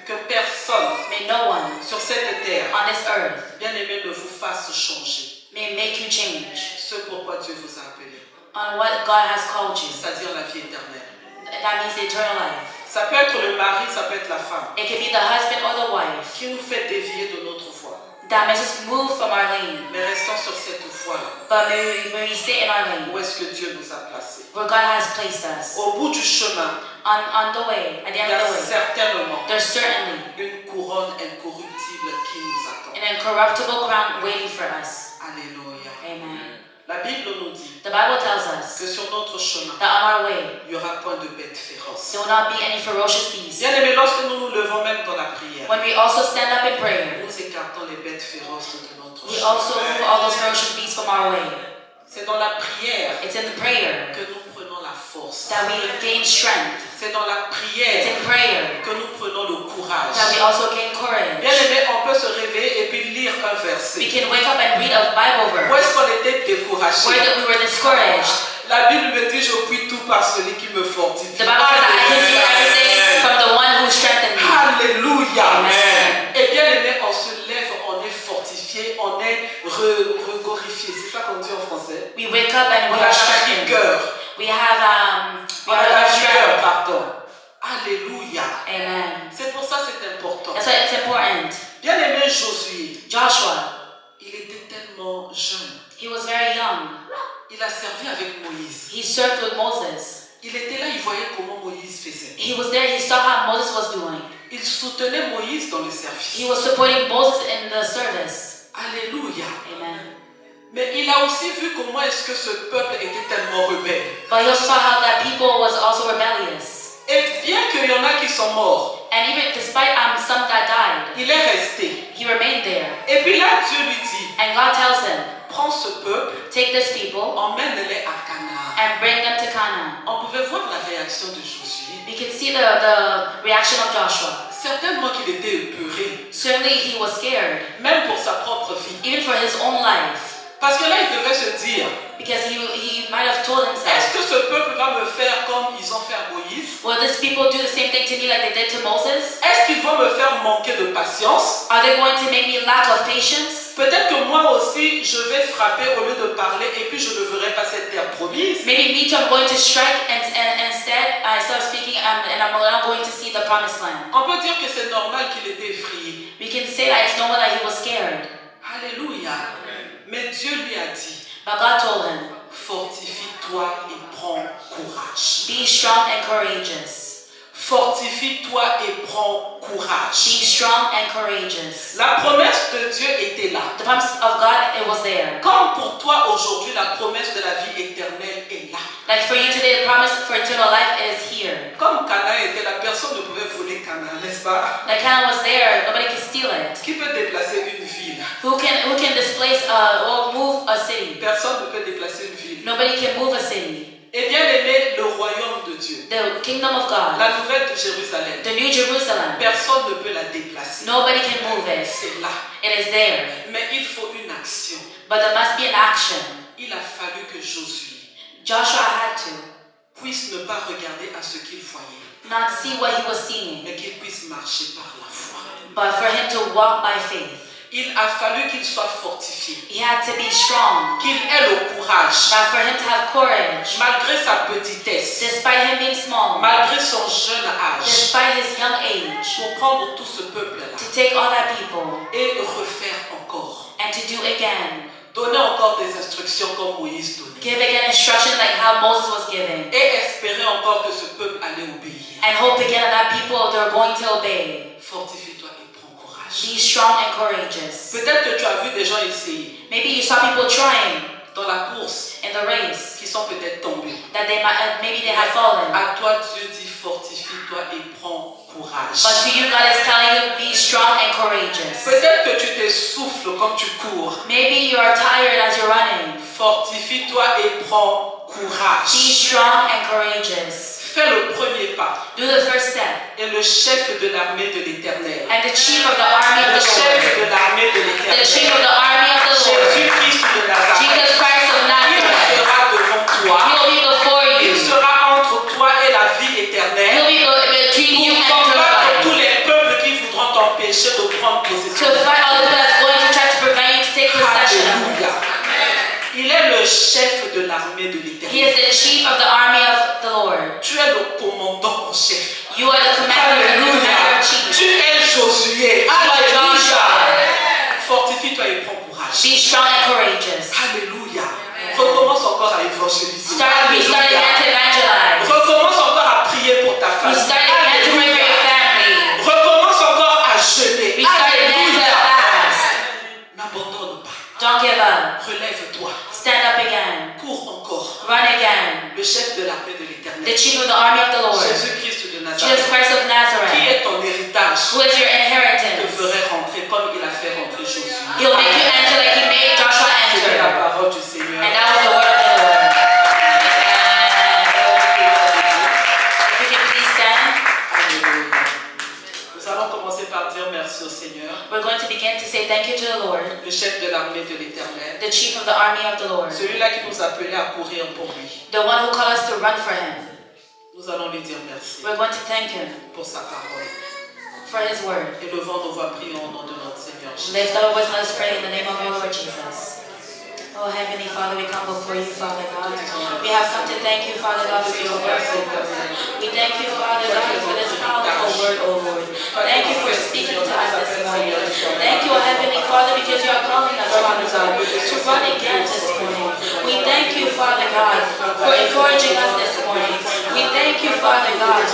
Speaker 2: Que personne
Speaker 1: May no one
Speaker 2: sur cette terre,
Speaker 1: on this earth
Speaker 2: bien aimé, ne vous fasse changer
Speaker 1: may make you change
Speaker 2: ce pourquoi Dieu vous a appelés,
Speaker 1: on what God has called you.
Speaker 2: c'est-à-dire la vie éternelle.
Speaker 1: That means eternal life.
Speaker 2: Ça peut être le mari, ça peut être la femme
Speaker 1: It could be the husband or the wife
Speaker 2: qui nous fait dévier de notre foi.
Speaker 1: that makes us move from our lane.
Speaker 2: Mais restons sur cette foi-là.
Speaker 1: But may we stay in our lane
Speaker 2: Où est-ce que Dieu nous a placés?
Speaker 1: where God has placed us.
Speaker 2: Au bout du chemin,
Speaker 1: On the way, at the
Speaker 2: il
Speaker 1: end
Speaker 2: y a
Speaker 1: of the way,
Speaker 2: certainement
Speaker 1: there's certainly
Speaker 2: une couronne incorruptible qui nous attend.
Speaker 1: an incorruptible crown waiting for us.
Speaker 2: Alléluia.
Speaker 1: Amen.
Speaker 2: La Bible nous dit
Speaker 1: The Bible tells us
Speaker 2: que sur notre chemin,
Speaker 1: that on our way,
Speaker 2: il n'y aura point de bêtes féroces.
Speaker 1: there will not be any ferocious beasts.
Speaker 2: Bien aimé, lorsque nous nous levons même dans la prière,
Speaker 1: When we also stand up in prayer,
Speaker 2: nous écartons les bêtes féroces de notre
Speaker 1: we
Speaker 2: chemin.
Speaker 1: also move all those ferocious beasts from our way.
Speaker 2: C'est dans la prière
Speaker 1: It's in the prayer
Speaker 2: que nous prenons la force.
Speaker 1: that we gain strength.
Speaker 2: C'est dans la
Speaker 1: It's
Speaker 2: prière
Speaker 1: in prayer
Speaker 2: que nous prenons le courage.
Speaker 1: that we also gain courage.
Speaker 2: Bien aimé, on peut se réveiller et puis lire un verset.
Speaker 1: We can wake up and read a Bible
Speaker 2: Où
Speaker 1: verse
Speaker 2: est-ce qu'on était découragé?
Speaker 1: where we were discouraged.
Speaker 2: La Bible me dit, je puis tout par celui qui me fortifie.
Speaker 1: The Bible says that I can do everything from the one who strengthened me.
Speaker 2: Alléluia.
Speaker 1: Amen.
Speaker 2: Et bien aimé, on se lève, on est fortifié, on est regorifié. C'est ça qu'on dit en français.
Speaker 1: We wake up and
Speaker 2: On
Speaker 1: we
Speaker 2: a
Speaker 1: are
Speaker 2: la
Speaker 1: strengthened.
Speaker 2: rigueur.
Speaker 1: We have
Speaker 2: On a la
Speaker 1: strength.
Speaker 2: rigueur, pardon. Alléluia.
Speaker 1: Amen.
Speaker 2: C'est pour ça que c'est important.
Speaker 1: That's why it's important.
Speaker 2: Bien aimé Josué,
Speaker 1: Joshua,
Speaker 2: il était tellement jeune.
Speaker 1: he was very young.
Speaker 2: Il a servi avec Moïse.
Speaker 1: He served with Moses.
Speaker 2: Il était là, il voyait comment Moïse faisait.
Speaker 1: He was there. He saw how Moses was doing.
Speaker 2: Il soutenait Moïse dans le service.
Speaker 1: He was supporting Moses in the service.
Speaker 2: Alléluia.
Speaker 1: Amen.
Speaker 2: Mais il a aussi vu comment est-ce que ce peuple était tellement rebelle.
Speaker 1: But he also saw how that people was also rebellious.
Speaker 2: Et bien qu'il y en a qui sont morts,
Speaker 1: And even despite some that died,
Speaker 2: il est resté.
Speaker 1: he remained there.
Speaker 2: Et puis là, Dieu lui dit,
Speaker 1: And God tells him,
Speaker 2: prends ce peuple,
Speaker 1: take this people
Speaker 2: emmène-les à Canaan.
Speaker 1: and bring them to Canaan.
Speaker 2: On pouvait voir la réaction de Josué.
Speaker 1: We can see the reaction of Joshua.
Speaker 2: Certainement qu'il était épeuré,
Speaker 1: Certainly he was scared,
Speaker 2: même pour sa propre vie.
Speaker 1: even for his own life.
Speaker 2: Parce que là, il devait se dire,
Speaker 1: Because he might have told
Speaker 2: est-ce
Speaker 1: himself,
Speaker 2: que ce peuple va me faire comme ils ont fait à Moïse?
Speaker 1: will these people do the same thing to me like they did to Moses?
Speaker 2: Est-ce qu'ils vont me faire manquer de patience?
Speaker 1: Are they going to make me lack of patience?
Speaker 2: Peut-être que moi aussi, je vais frapper au lieu de parler et puis je ne verrai pas cette terre promise.
Speaker 1: Maybe me too, I'm going to strike and instead of speaking and I'm not going to see the promised land.
Speaker 2: On peut dire que c'est normal qu'il était effrayé.
Speaker 1: We can say that it's normal that he was scared.
Speaker 2: Alléluia. Mais Dieu lui a dit,
Speaker 1: But God told him,
Speaker 2: fortifie-toi et prends courage.
Speaker 1: be strong and courageous.
Speaker 2: Fortifie-toi et prends courage.
Speaker 1: Be strong and courageous.
Speaker 2: La promesse de Dieu était là.
Speaker 1: The promise of God, it was there.
Speaker 2: Comme pour toi aujourd'hui, la promesse de la vie éternelle est là.
Speaker 1: Like for you today, the promise for eternal life is here.
Speaker 2: Comme Canaan était là, personne ne pouvait voler Canaan, n'est-ce pas?
Speaker 1: Like Canaan was there, nobody can steal it.
Speaker 2: Qui peut déplacer une ville?
Speaker 1: Who can displace or move a city?
Speaker 2: Personne ne peut déplacer une ville.
Speaker 1: Nobody can move a city.
Speaker 2: Et bien aimé, le royaume de Dieu,
Speaker 1: The kingdom of God,
Speaker 2: la nouvelle de Jérusalem,
Speaker 1: the New Jerusalem,
Speaker 2: personne ne peut la déplacer.
Speaker 1: nobody can move it.
Speaker 2: C'est là.
Speaker 1: It is there.
Speaker 2: Mais il faut une action.
Speaker 1: But there must be an action.
Speaker 2: Il a fallu que Josué
Speaker 1: Joshua had to
Speaker 2: puisse ne pas regarder à ce qu'il voyait,
Speaker 1: not see what he was seeing,
Speaker 2: mais qu'il puisse marcher par la foi.
Speaker 1: but for him to walk by faith.
Speaker 2: Il a fallu qu'il soit fortifié,
Speaker 1: He had to be strong,
Speaker 2: qu'il ait le courage,
Speaker 1: but for him to have courage,
Speaker 2: malgré sa petitesse,
Speaker 1: despite him being small,
Speaker 2: malgré son jeune âge,
Speaker 1: despite his young age,
Speaker 2: pour prendre tout ce peuple-là
Speaker 1: to take all that people
Speaker 2: et refaire encore.
Speaker 1: and to do again,
Speaker 2: Donner encore des instructions comme Moïse donnait.
Speaker 1: give again instruction like how Moses was given,
Speaker 2: Et espérer encore que ce peuple allait obéir.
Speaker 1: and hope again that people they're going to obey.
Speaker 2: Fortifie-toi et prends courage.
Speaker 1: Be strong and courageous.
Speaker 2: Peut-être que tu as vu des gens essayer.
Speaker 1: Maybe you saw people trying.
Speaker 2: dans la course,
Speaker 1: in the race,
Speaker 2: qui sont peut-être tombés.
Speaker 1: that they might, maybe they have fallen.
Speaker 2: À toi, Dieu dit, fortifie-toi et prends courage.
Speaker 1: But to you, God is telling you, be strong and courageous.
Speaker 2: Peut-être que tu t'essouffles quand tu cours.
Speaker 1: Maybe you are tired as you're running.
Speaker 2: Fortifie-toi et prends
Speaker 1: Be
Speaker 2: courage.
Speaker 1: strong and courageous.
Speaker 2: Fais le premier pas.
Speaker 1: Do the first step.
Speaker 2: Et le chef de l'armée de l'Éternel.
Speaker 1: And the chief of the army of
Speaker 2: Le
Speaker 1: the
Speaker 2: chef
Speaker 1: Lord.
Speaker 2: de l'armée de
Speaker 1: The chief
Speaker 2: l'Éternel.
Speaker 1: of the army of the Lord.
Speaker 2: Jésus-Christ de Nazareth.
Speaker 1: Jesus Christ of
Speaker 2: Il
Speaker 1: Nazareth.
Speaker 2: sera devant toi.
Speaker 1: He will be before
Speaker 2: Il
Speaker 1: you.
Speaker 2: sera entre toi et la vie
Speaker 1: He'll
Speaker 2: éternelle.
Speaker 1: be between you
Speaker 2: Pour
Speaker 1: and
Speaker 2: combattre
Speaker 1: eternal
Speaker 2: tous
Speaker 1: life.
Speaker 2: les peuples qui voudront t'empêcher de prendre
Speaker 1: To
Speaker 2: possession.
Speaker 1: fight all the people that's going to try to prevent you to take possession of it.
Speaker 2: Alléluia. Il est le chef de l'armée de
Speaker 1: He
Speaker 2: l'Éternel.
Speaker 1: is the chief of the army of the Lord.
Speaker 2: Tu es le commandant en chef.
Speaker 1: You are the commander, the new commander
Speaker 2: Alléluia.
Speaker 1: in chief.
Speaker 2: Tu es Josué. Alléluia. Fortifie-toi et prends courage.
Speaker 1: Be strong and courageous.
Speaker 2: Alléluia. Recommence encore à évangéliser.
Speaker 1: We started again to evangelize.
Speaker 2: Recommence encore à prier pour ta
Speaker 1: We
Speaker 2: famille.
Speaker 1: started again to pray for your family.
Speaker 2: Recommence encore à jeûner.
Speaker 1: We started again to
Speaker 2: Alléluia.
Speaker 1: fast.
Speaker 2: N'abandonne pas.
Speaker 1: Don't give up.
Speaker 2: Relève-toi.
Speaker 1: Stand up again.
Speaker 2: Cours encore.
Speaker 1: Run again.
Speaker 2: Le chef de l'armée de
Speaker 1: The
Speaker 2: l'Éternel.
Speaker 1: chief of the army of the Lord.
Speaker 2: Jésus-Christ de
Speaker 1: Jesus
Speaker 2: Nazareth.
Speaker 1: Christ of
Speaker 2: Qui
Speaker 1: Nazareth.
Speaker 2: est ton héritage?
Speaker 1: Who is your
Speaker 2: Te
Speaker 1: inheritance?
Speaker 2: ferait rentrer comme il a fait rentrer Josué.
Speaker 1: He'll make you enter like he made Joshua
Speaker 2: C'était la
Speaker 1: enter.
Speaker 2: parole du Seigneur.
Speaker 1: And that was the word of the Lord. If you can please stand.
Speaker 2: Alléluia. Nous allons commencer par dire merci au Seigneur,
Speaker 1: We're going to begin to say thank you to the Lord,
Speaker 2: le chef de l'armée de l'Éternel,
Speaker 1: the chief of the army of the Lord,
Speaker 2: celui-là qui nous appelait à courir pour lui.
Speaker 1: the one who called us to run for him.
Speaker 2: Nous allons lui dire merci
Speaker 1: We're going to thank him
Speaker 2: pour sa parole.
Speaker 1: for his word.
Speaker 2: Élevons nos voix, prions au nom de notre Seigneur Jésus.
Speaker 1: Lift our voice, let us pray in the name of our Lord Jesus. Oh, Heavenly Father, we come before you, Father God. We have come to thank you, Father God, for your word, oh Lord. We thank you, Father God, for this powerful word, oh Lord. Thank you for speaking to us this morning. Thank you, Heavenly Father, because you are calling us, Father God, to run again this morning. We thank you, Father God, for encouraging us this morning. We thank you, Father God,